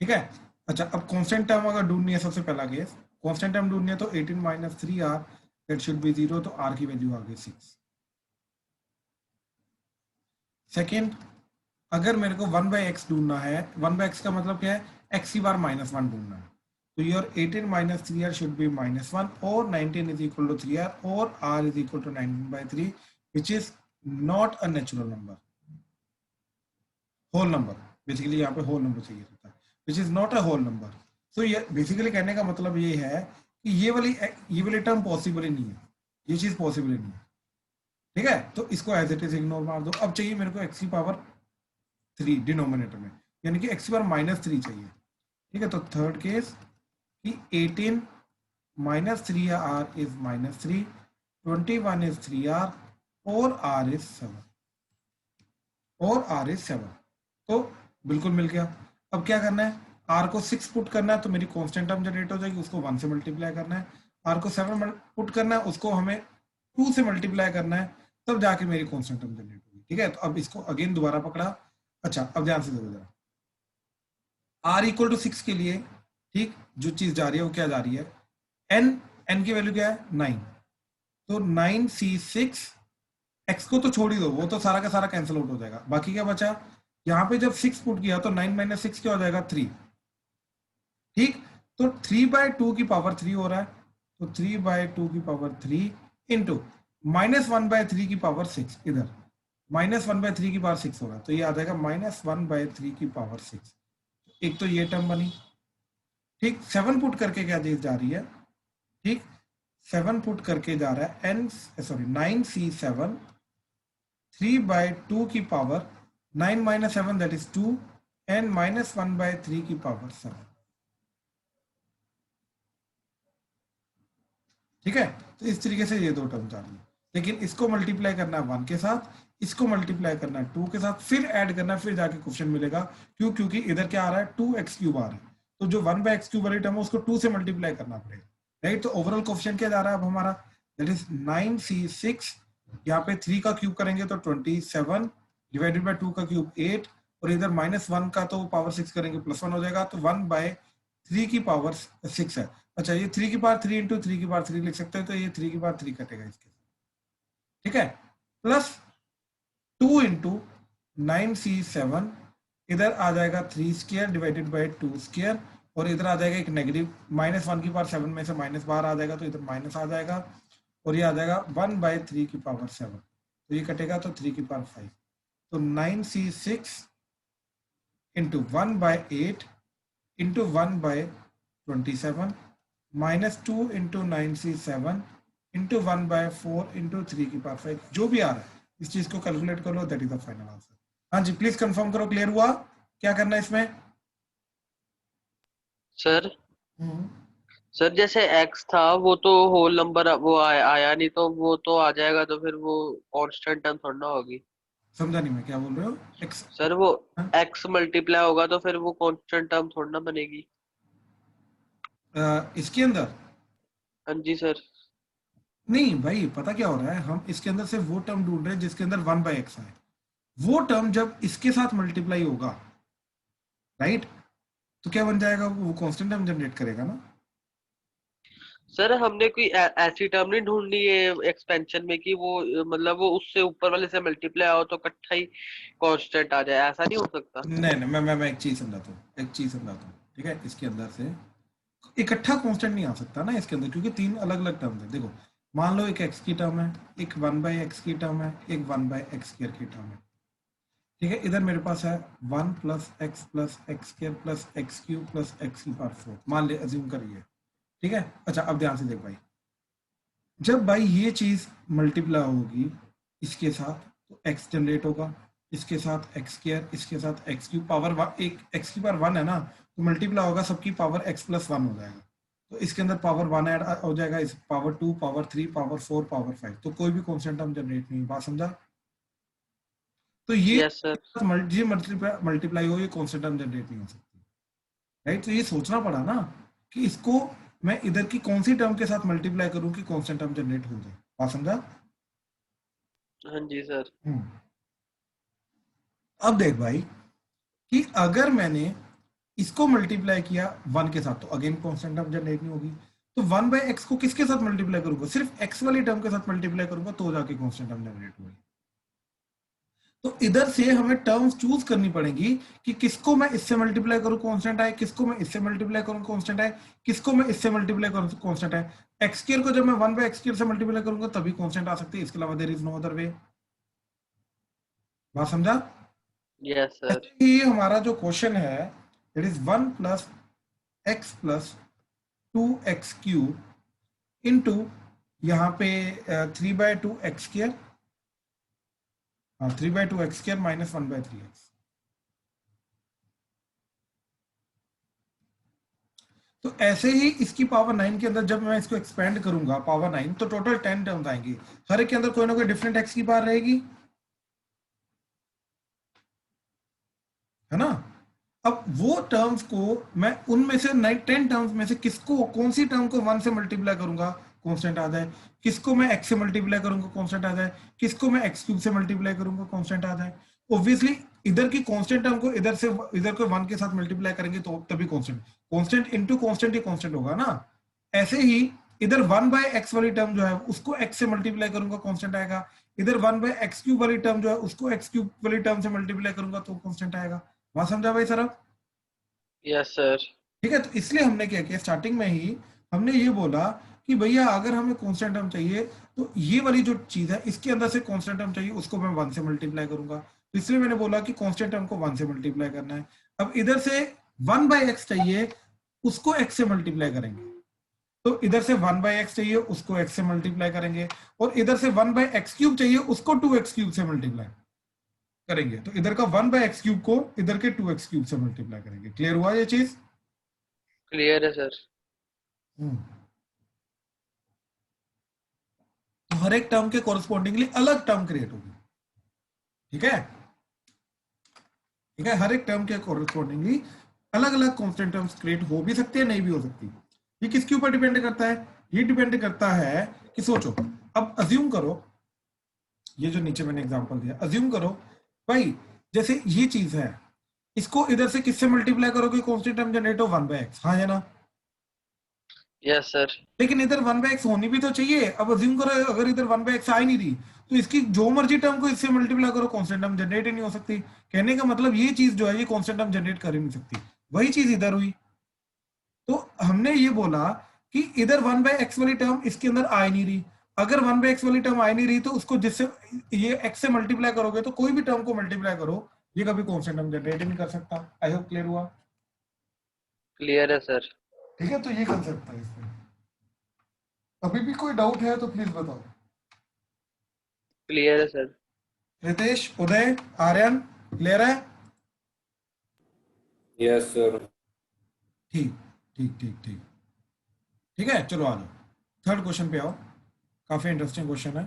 ठीक है, अच्छा अब कांस्टेंट टर्म अगर ढूंढनी है, सबसे पहला केस कांस्टेंट टर्म ढूंढनी है, तो 18 minus 3r that should be 0, तो r की वैल्यू आ गई 6। सेकेंड, अगर मेरे को 1/x ढूंढना है, 1/x का मतलब क्या है, x की बार -1 ढूंढना है, तो your 18 minus 3r should be -1 और 19 इज इक्वल टू 3r और r is equal to 19/3 which is not a natural number, whole number. Basically यहाँ पे होल नंबर चाहिए होता है, which is not a whole number. So ये basically कहने का मतलब ये है कि ये वाली टर्म पॉसिबल ही नहीं है, ये चीज पॉसिबल ही नहीं है। ठीक है, तो इसको एज इट इज इग्नोर मार दो। अब चाहिए मेरे को x की पावर 3 डिनोमिनेटर में, यानी कि x की पावर -3 चाहिए। ठीक है, तो थर्ड केस कि 18 minus 3r is -3, 21 is 3r और r इज 7, और r इज 7, तो बिल्कुल मिल गया। अब क्या करना है, r को 6 पुट करना है, तो मेरी कांस्टेंट टर्म जनरेट हो जाएगी, उसको 1 से मल्टीप्लाई करना है। r को 7 पुट करना है, उसको हमें 2 से मल्टीप्लाई करना है, तब जाके मेरी कांस्टेंट टर्म जनरेट होगी। ठीक है, तो अब इसको अगेन दोबारा पकड़ा। अच्छा, अब ध्यान से देखो जरा, r इक्वल टू 6 के लिए, ठीक, जो चीज जा रही है वो क्या जा रही है, n की वैल्यू क्या है 9, तो 9c6, x को तो छोड़ ही दो, वो तो सारा का सारा कैंसिल आउट हो जाएगा। बाकी क्या बचा, यहाँ पे जब 6 पुट किया तो 9 माइनस 6 क्या हो जाएगा 3। ठीक, तो 3/2 की पावर 3 हो रहा है, तो 3/2 की पावर 3 इंटू -1/3 की पावर 6, इधर -1/3 की पावर 6 होगा, तो ये आ जाएगा -1/3 की पावर 6। एक तो ये टर्म बनी। ठीक, 7 पुट करके क्या चीज जा रही है, ठीक, 7 पुट करके जा रहा है 9c7, 3/2 की power 9 minus 7 that is 2 and -1/3 की पावर 7। ठीक है, तो इस तरीके से ये दो टर्म जा रही है, लेकिन इसको मल्टीप्लाई करना है 1 के साथ, इसको मल्टीप्लाई करना है 2 के साथ, फिर ऐड करना है, फिर जाके क्वेश्चन मिलेगा। क्यों, क्योंकि इधर क्या आ रहा है 2x³ आ रहा है, तो जो 1/x³ वाली टर्म है उसको 2 से मल्टीप्लाई करना पड़ेगा, राइट। तो ओवरऑल क्वेश्चन क्या जा रहा है अब हमारा, दैट इज 9c6, यहाँ पे 3 का क्यूब करेंगे तो 27 डिवाइडेड बाय 2 का क्यूब 8, और इधर -1 का तो पावर 6 करेंगे +1 हो जाएगा, तो 1/3 की पावर 6 है। अच्छा, ये 3 की पावर 3 इंटू 3 की पावर 3 लिख सकते हैं, तो ये 3 की पावर 3 कटेगा इसके साथ। ठीक है, प्लस 2 इंटू 9c7, इधर आ जाएगा 3 स्क्वायर डिवाइडेड बाय 2 स्क्वायर, और इधर आ जाएगा एक नेगेटिव, -1 की पावर 7 में से माइनस बाहर आ जाएगा, तो इधर माइनस आ जाएगा, और ये आ जाएगा 1/3 की पावर 7, तो ये कटेगा तो 3 की पावर 5, तो 9c6 into 1/8 into 1/27 -2 into 9c7 into 1/4 into 3 की पावर 5, जो भी आ रहा है इस चीज को कैलकुलेट कर लो, that is the final answer. हाँ जी, प्लीज कंफर्म करो, क्लियर हुआ, क्या करना है इसमें। सर सर जैसे x था वो तो होल नंबर वो आया नहीं, तो वो तो आ जाएगा, तो फिर वो कांस्टेंट टर्म थोड़ा ना होगी। समझा नहीं मैं क्या बोल रहे हो, एक्स। सर वो हाँ? x मल्टीप्लाई होगा तो फिर वो कांस्टेंट टर्म थोड़ा ना बनेगी। इसके अंदर हाँ जी सर। नहीं भाई, पता क्या हो रहा है, हम इसके अंदर से वो टर्म ढूंढ रहे हैं जिसके अंदर 1/x है, वो टर्म जब इसके साथ मल्टीप्लाई होगा, राइट, तो क्या बन जाएगा, वो कांस्टेंट टर्म जनरेट करेगा ना। सर हमने कोई ऐसी टर्म नहीं ढूंढनी है एक्सपेंशन में कि वो मतलब वो उससे ऊपर वाले से मल्टीप्लाई हो तो इकट्ठा ही कांस्टेंट आ जाए, ऐसा नहीं हो सकता। नहीं नहीं, मैं एक चीज समझाता हूँ, एक चीज समझाता हूँ। ठीक है, इसके अंदर से इकट्ठा कांस्टेंट नहीं आ सकता ना इसके अंदर, क्योंकि 3 अलग अलग टर्म है। देखो, मान लो एक x की टर्म है, एक 1/x की टर्म है, एक 1/x² की टर्म है। ठीक है, इधर मेरे पास है 1 + x + x² + x³ + x की पावर 4, मान ले, अज्यूम करिए। ठीक है, अच्छा अब ध्यान से देख भाई, जब भाई ये चीज मल्टीप्लाई होगी इसके साथ, तो x जनरेट होगा, इसके साथ x², इसके साथ x³ पावर 1, एक x की पावर 1 है ना, तो मल्टीप्लाई होगा सबकी पावर x + 1 हो जाएगा, तो इसके अंदर पावर 1 ऐड हो जाएगा, इस पावर 2, पावर 3, पावर 4, पावर 5, तो कोई भी कांस्टेंट टर्म जनरेट नहीं, बात समझा? तो ये यस सर। मल्टीप्लाई हो, ये कांस्टेंट टर्म जनरेट नहीं हो सकती, राइट? तो ये सोचना पड़ा ना कि इसको मैं इधर की कौन सी टर्म के साथ मल्टीप्लाई करूं कि कांस्टेंट टर्म जनरेट हो जाए, बात समझा? हाँ जी सर। अब देख भाई कि अगर मैंने इसको मल्टीप्लाई किया 1 के साथ तो अगेन कांस्टेंट टर्म जनरेट नहीं होगी, तो 1/x को किसके साथ मल्टीप्लाई करूंगा? सिर्फ x वाली टर्म के साथ मल्टीप्लाई करूंगा तो जाके कांस्टेंट टर्म जनरेट होगी। तो इधर से हमें टर्म्स चूज करनी पड़ेगी कि किसको मैं इससे मल्टीप्लाई करूं कांस्टेंट आए, किसको मैं इससे मल्टीप्लाई करूं कांस्टेंट आए, किसको मैं इससे मल्टीप्लाई करूं कांस्टेंट आए। एक्स स्क्वायर को जब मैं 1/x² से मल्टीप्लाई करूंगा तभी कांस्टेंट आ सकती है, इसके अलावा there is no other way, बात समझा? Yes sir. ये हमारा जो क्वेश्चन है it is 1 + x + 2x³ into यहाँ पे 3/2x², 3/2x² माइनस 1/3x। तो ऐसे ही इसकी पावर 9 के अंदर जब मैं इसको एक्सपेंड करूंगा पावर 9 तो टोटल 10 टर्म्स आएंगी, हर एक के अंदर कोई ना कोई डिफरेंट x की पावर रहेगी, है ना? अब वो टर्म्स को मैं उनमें से 10 टर्म्स में से किसको, कौन सी टर्म को 1 से मल्टीप्लाई करूंगा कांस्टेंट आ जाए, किसको मैं x से मल्टीप्लाई करूंगा कांस्टेंट आ जाए, किसको मैं x³ से मल्टीप्लाई करूंगा कांस्टेंट आ जाए। ऑब्वियसली इधर की कांस्टेंट टर्म को इधर को 1 के साथ मल्टीप्लाई करेंगे तो तभी कांस्टेंट इनटू कांस्टेंट ही कांस्टेंट होगा ना। ऐसे ही इधर 1/x वाली टर्म जो है उसको x से मल्टीप्लाई करूंगा कांस्टेंट आएगा, इधर 1/x³ वाली टर्म जो है उसको x³ वाली टर्म से मल्टीप्लाई करूंगा तो कांस्टेंट आएगा, बात समझा भाई सर? Yes sir. ठीक है, तो इसलिए हमने क्या किया स्टार्टिंग में ही हमने ये बोला कि भैया अगर हमें कांस्टेंट टर्म चाहिए तो ये वाली जो चीज है इसके अंदर से कांस्टेंट टर्म चाहिए उसको मैं 1 से मल्टीप्लाई करूंगा, तो इसलिए मैंने बोला कि कांस्टेंट टर्म को 1 से मल्टीप्लाई करना है। अब इधर से 1/x चाहिए उसको x से मल्टीप्लाई करेंगे, तो इधर से 1/x चाहिए उसको x से मल्टीप्लाई करेंगे, और इधर से 1/x³ चाहिए उसको 2x³ से मल्टीप्लाई करेंगे, तो इधर का 1/x³ को इधर के 2x³ से मल्टीप्लाई करेंगे। क्लियर हुआ ये चीज? क्लियर है सर। तो हर एक टर्म के कोरस्पॉन्डिंगली अलग टर्म क्रिएट होगी, ठीक है? ठीक है, हर एक टर्म के कोरस्पॉन्डिंगली अलग अलग कांस्टेंट टर्म्स क्रिएट हो भी सकती है, नहीं भी हो सकती। ये किसके ऊपर डिपेंड करता है? ये डिपेंड करता है कि सोचो, अब अज्यूम करो, ये जो नीचे मैंने एग्जांपल दिया, अज्यूम करो भाई जैसे ये चीज है, इसको इधर से किससे मल्टीप्लाई करोगे कांस्टेंट टर्म जनरेट हो 1/x, हाँ है ना? Yes sir. लेकिन इधर 1/x होनी भी तो चाहिए। अब अज्यूम करो अगर इधर 1/x आ ही नहीं रही तो इसकी जो मर्जी टर्म को इससे मल्टीप्लाई करो कांस्टेंट टर्म जनरेट ही नहीं हो सकती। कहने का मतलब ये चीज जो है ये कांस्टेंट टर्म जनरेट कर ही नहीं सकती, वही चीज इधर हुई। तो हमने ये बोला कि इधर 1/x वाली टर्म इसके अंदर आ ही नहीं रही, अगर 1/x वाली टर्म आ ही नहीं रही तो उसको जिससे ये x से मल्टीप्लाई करोगे तो कोई भी टर्म को मल्टीप्लाई करो ये कभी कांस्टेंट टर्म जनरेट ही नहीं कर सकता। आई होप क्लियर हुआ? क्लियर है सर। ठीक है, तो ये कंसेप्ट है इसमें। अभी भी कोई डाउट है तो प्लीज बताओ। क्लियर है सर। रितेश, उदय, आर्यन, क्लियर है? Yes sir. ठीक ठीक ठीक ठीक ठीक है, चलो आ जाओ थर्ड क्वेश्चन पे आओ, काफी इंटरेस्टिंग क्वेश्चन है।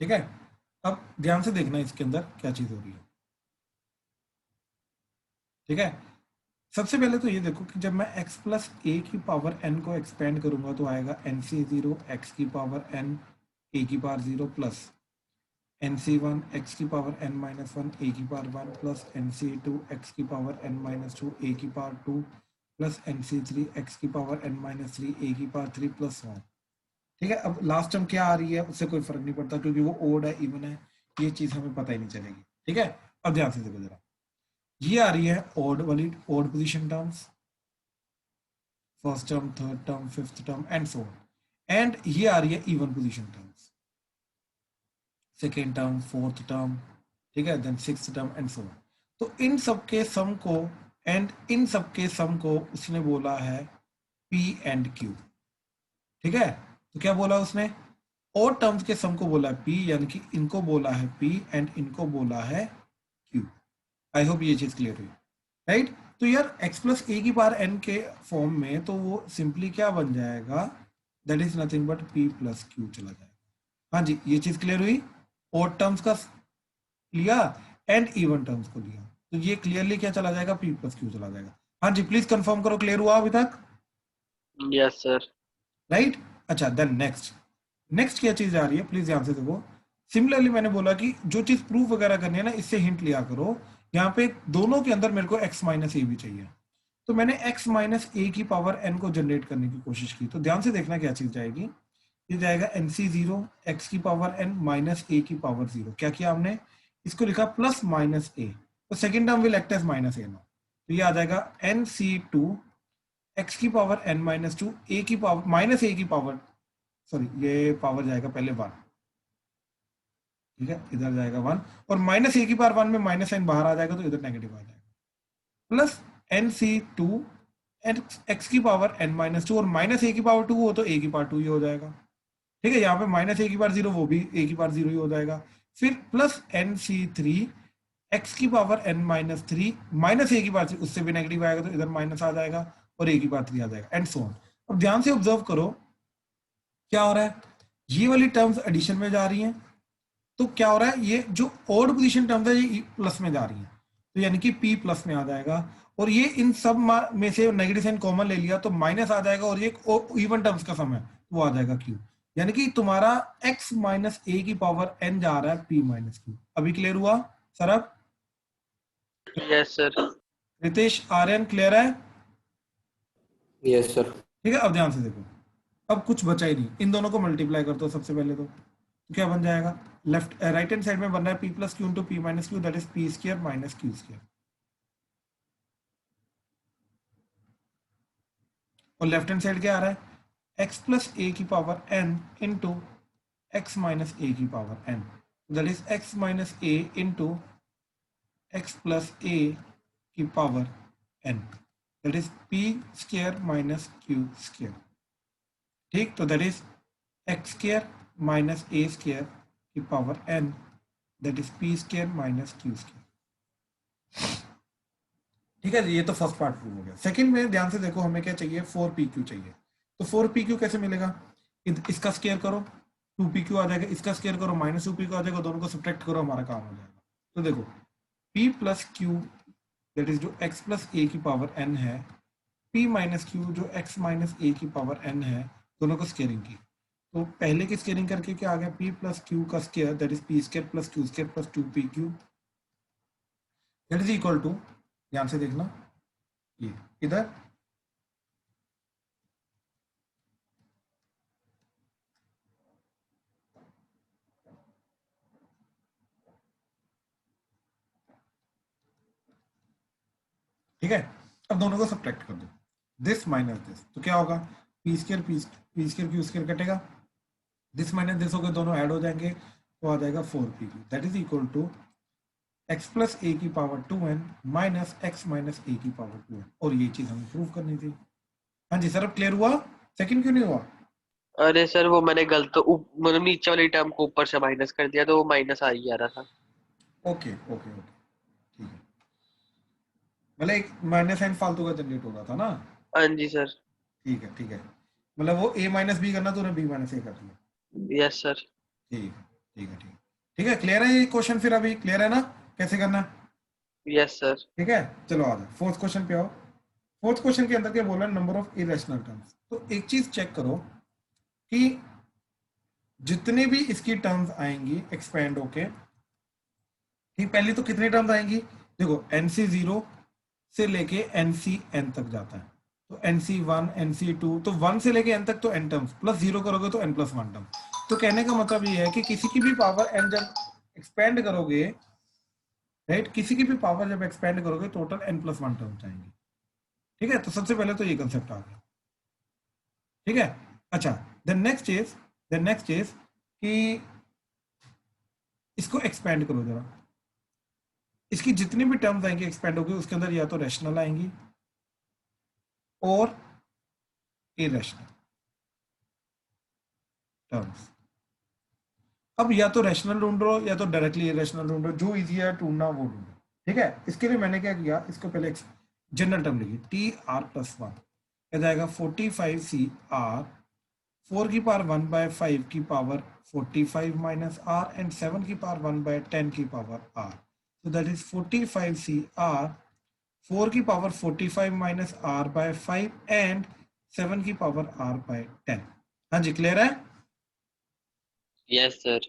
ठीक है, अब ध्यान से देखना इसके अंदर क्या चीज हो रही है। ठीक है, सबसे पहले तो ये देखो कि जब मैं x + a की पावर n को एक्सपेंड करूंगा तो आएगा nc0 x की पावर n a की पावर 0 प्लस nc1 x की पावर n - 1 a की पावर 1 प्लस nc2 x की पावर n - 2 a की पावर 2 प्लस nc3 x की पावर n - 3 a की पावर 3 प्लस 1। ठीक है, अब लास्ट टर्म क्या आ रही है उससे कोई फर्क नहीं पड़ता क्योंकि वो ओड है इवन है, ये चीज हमें पता ही नहीं चलेगी। ठीक है, अब ध्यान से देखो जरा, ये आ रही है ओड वाली odd position terms, first term, third term, fifth term and so on, and ये आ रही है even position terms, second term, fourth term, ठीक है, then sixth term and so on. तो इन सब के सम को एंड इन सब के सम को उसने बोला है P एंड Q। ठीक है, तो क्या बोला उसने? और टर्म्स के सम को बोला P, यानी कि इनको बोला है P एंड इनको बोला है Q। आई होप ये चीज क्लियर हुई। राइट। तो यार x प्लस ए की पावर n के फॉर्म में तो वो सिंपली क्या बन जाएगा, that is nothing but p plus Q चला जाएगा। हाँ जी, ये चीज क्लियर हुई। ओड टर्म्स का लिया एंड इवन टर्म्स को लिया, तो ये क्लियरली क्या चला जाएगा, p प्लस क्यू चला जाएगा। हाँ जी, प्लीज कंफर्म करो, क्लियर हुआ अभी तक? Yes sir. राइट। अच्छा, देन नेक्स्ट, नेक्स्ट क्या चीज आ रही है, प्लीज ध्यान से देखो। सिमिलरली मैंने बोला कि जो चीज प्रूफ वगैरह करनी है ना, इससे हिंट लिया करो। यहाँ पे दोनों के अंदर मेरे को x माइनस ए भी चाहिए, तो मैंने x माइनस ए की पावर n को जनरेट करने की कोशिश की। तो ध्यान से देखना क्या चीज जाएगी, ये जाएगा nc0 x की पावर n माइनस ए की पावर 0। क्या किया हमने, इसको लिखा प्लस माइनस ए, तो second term will act as minus a now. तो ये आ जाएगा nc2 x की power n minus two a की पावर माइनस ए की पावर, सॉरी ये पावर जाएगा पहले 1, ठीक है, इधर जाएगा 1, और माइनस ए की पावर 1 में माइनस n बाहर आ जाएगा तो इधर नेगेटिव आ जाएगा, प्लस nc2 x की पावर n माइनस टू, और माइनस ए की पावर 2 हो तो ए की पावर 2 ही हो जाएगा, ठीक है। यहाँ पे माइनस ए की पावर 0, वो भी ए की पावर 0 ही हो जाएगा। फिर प्लस nc3 x की power n minus 3 minus A की पावर, उससे भी नेगेटिव आएगा तो इधर माइनस आ जाएगा और ए की पावर 3 आ जाएगा, एंड सो ऑन। अब ध्यान से ऑब्जर्व करो क्या हो रहा है, ये वाली टर्म्स एडिशन में जा रही हैं, तो क्या हो रहा है, ये जो ओड पोजीशन टर्म्स है ये प्लस में जा रही है, तो यानी कि p प्लस में आ जाएगा, और ये इन सब में से नेगेटिव साइन कॉमन ले लिया तो माइनस आ जाएगा, और ये इवन टर्म्स का सम है वो आ जाएगा q, यानी कि तुम्हारा x माइनस ए की पावर n जा रहा है p माइनस क्यू। अभी क्लियर हुआ Sarab? Yes sir. Ritesh, Aryan, clear है? Yes sir. ठीक है, अब ध्यान से देखो, अब कुछ बचा ही नहीं, इन दोनों को मल्टीप्लाई करते हो सबसे पहले, तो क्या बन जाएगा, लेफ्ट राइट हैंड साइड में बन रहा है p plus Q into P minus Q, that is P square minus Q square, और लेफ्ट हैंड साइड क्या आ रहा है, x प्लस ए की power n into X minus A की power n, that is x minus A into X plus A की power n, that is p square minus Q square, ठीक। तो that is X square minus A square की power n, that is p square minus Q square, ठीक है। ये तो first part prove हो गया। सेकंड में ध्यान से देखो, हमें क्या चाहिए, 4pq चाहिए। तो 4pq कैसे मिलेगा, इसका स्क्वायर करो 2pq आ जाएगा, इसका स्क्वायर करो माइनस 2pq आ जाएगा, दोनों को सब्ट्रैक्ट करो, हमारा काम हो जाएगा। तो देखो p plus Q that is जो x प्लस ए की पावर n है, p माइनस क्यू जो x माइनस ए की पावर n है, दोनों को स्केयरिंग की। तो पहले की स्केयरिंग करके क्या आ गया, p प्लस क्यू का square that is p square plus q square plus 2pq that is equal to, ध्यान से देखना, ये इधर ठीक है। अब दोनों को सब्ट्रैक्ट कर दो, दिस माइनस दिस, तो क्या होगा, पी स्क्वायर क्यू स्क्वायर कटेगा, दिस माइनस दिस हो गए, दोनों ऐड हो जाएंगे, तो आ जाएगा 4pq that is equal to x plus A की power 2n minus x minus A की पावर 2n, और ये चीज हमें प्रूव करनी थी। हाँ जी सर, अब क्लियर हुआ? सेकंड क्यों नहीं हुआ? अरे सर वो मैंने गलत मतलब नीचे वाली टर्म को ऊपर से माइनस कर दिया तो वो माइनस आ ही आ रहा था। ओके ओके ओके, ठीक है, मतलब एक माइनस साइन फालतू का जनरेट हो रहा था ना। हाँ जी सर। ठीक है ठीक है, मतलब वो a माइनस बी करना, तूने b माइनस ए कर दिया। Yes sir. ठीक है ठीक है ठीक है ठीक है, क्लियर है ये क्वेश्चन? फिर अभी क्लियर है ना कैसे करना है? Yes sir. ठीक है, चलो आ जाओ फोर्थ क्वेश्चन पे आओ। फोर्थ क्वेश्चन के अंदर क्या बोला, नंबर ऑफ इरेशनल टर्म्स। तो एक चीज चेक करो कि जितने भी इसकी टर्म्स आएंगी एक्सपेंड होके, ठीक, पहले तो कितनी टर्म्स आएंगी, देखो nc0 से लेके ncn तक जाता है, तो nc1 nc2, तो 1 से लेके n तक तो n टर्म्स, प्लस 0 करोगे तो n प्लस 1 टर्म। तो कहने का मतलब ये है कि किसी की भी पावर n जब एक्सपेंड करोगे, राइट, किसी की भी पावर जब एक्सपेंड करोगे टोटल n प्लस 1 टर्म्स आएंगी, ठीक है। तो सबसे पहले तो ये कंसेप्ट आ गया, ठीक है। अच्छा, द नेक्स्ट इज कि इसको एक्सपेंड करो जरा, इसकी जितनी भी टर्म्स आएंगी एक्सपेंड होगी, उसके अंदर या तो रैशनल आएंगी और इरेशनल टर्म्स। अब या तो रैशनल ढूंढ लो या तो डायरेक्टली इरेशनल ढूंढो, जो इजी है ढूंढना वो ढूंढो, ठीक है, इसके लिए मैंने क्या किया, इसको पहले जनरल टर्म लिखी टी आर प्लस 1, क्या जाएगा 45C आर 4 की पावर 1 बाय 5 की पावर 45 माइनस आर एंड 7 की पावर 1 बाय 10 की power r, so that is 45C r 4 की power 45 minus r by 5 and 7 की पावर आर बाय 10। हाँ जी, क्लियर है? Yes sir.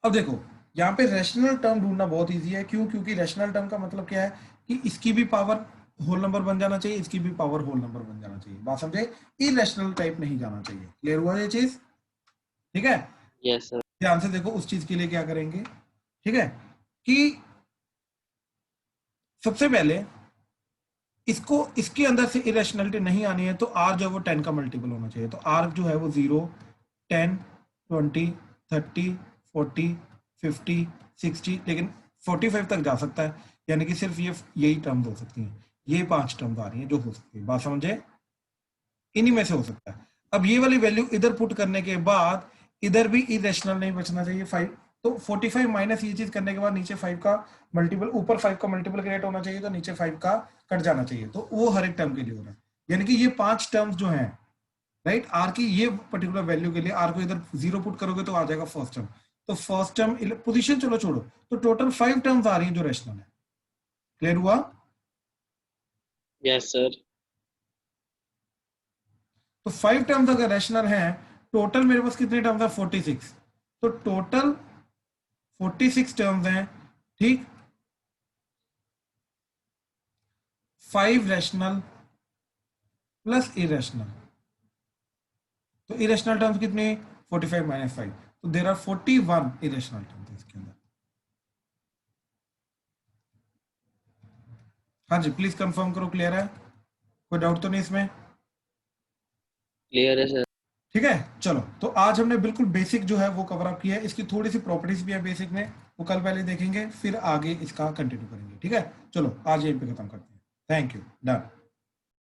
अब देखो यहाँ पे रैशनल टर्म ढूंढना बहुत इजी है, क्यों? क्योंकि रैशनल टर्म का मतलब क्या है कि इसकी भी पावर होल नंबर बन जाना चाहिए, इसकी भी पावर होल नंबर बन जाना चाहिए, बात समझे? इरेशनल टाइप नहीं जाना चाहिए। क्लियर हुआ ये चीज? ठीक है, यस सर। ध्यान से देखो, उस चीज के लिए क्या करेंगे, ठीक है, कि सबसे पहले इसको, इसके अंदर से इरेशनलिटी नहीं आनी है तो आर जो है वो 10 का मल्टीपल होना चाहिए, तो आर जो है वो 0 10 20 30 40 50 60, लेकिन 45 तक जा सकता है, यानी कि सिर्फ ये यही टर्म्स हो सकती हैं, ये 5 टर्म्स आ रही हैं जो हो सकती है, बात समझे? इन्हीं में से हो सकता है। अब ये वाली वैल्यू इधर पुट करने के बाद इधर भी इरेशनल नहीं बचना चाहिए 5, तो 45 माइनस ये चीज करने के बाद नीचे 5 का मल्टीपल, ऊपर 5 का मल्टीपल क्रिएट होना चाहिए, तो नीचे 5 का कट जाना चाहिए, तो वो हर एक टर्म के लिए हो रहा है, यानी कि ये 5 टर्म्स जो हैं, राइट, आर की ये पर्टिकुलर वैल्यू के लिए आर को इधर 0 पुट करोगे तो आ जाएगा फर्स्ट टर्म, तो फर्स्ट टर्म पोजीशन चलो छोड़ो, तो टोटल 5 टर्म्स आ रही हैं जो रैशनल है। क्लियर हुआ? Yes sir. तो 5 टर्म्स अगर रैशनल हैं, टोटल मेरे पास कितने टर्म्स है 46, तो टोटल 46 टर्म्स हैं, ठीक, 5 रैशनल प्लस इरेशनल, तो इरेशनल टर्म्स कितने 45 माइनस 5, तो देयर आर 41 इरेशनल टर्म्स इसके अंदर। हाँ जी, प्लीज कंफर्म करो, क्लियर है? कोई डाउट तो नहीं इसमें? क्लियर है सर। ठीक है, चलो, तो आज हमने बिल्कुल बेसिक जो है वो कवर अप किया है, इसकी थोड़ी सी प्रॉपर्टीज भी है बेसिक में, वो कल पहले देखेंगे, फिर आगे इसका कंटिन्यू करेंगे। ठीक है, चलो आज यहीं पे खत्म करते हैं। Thank you, done.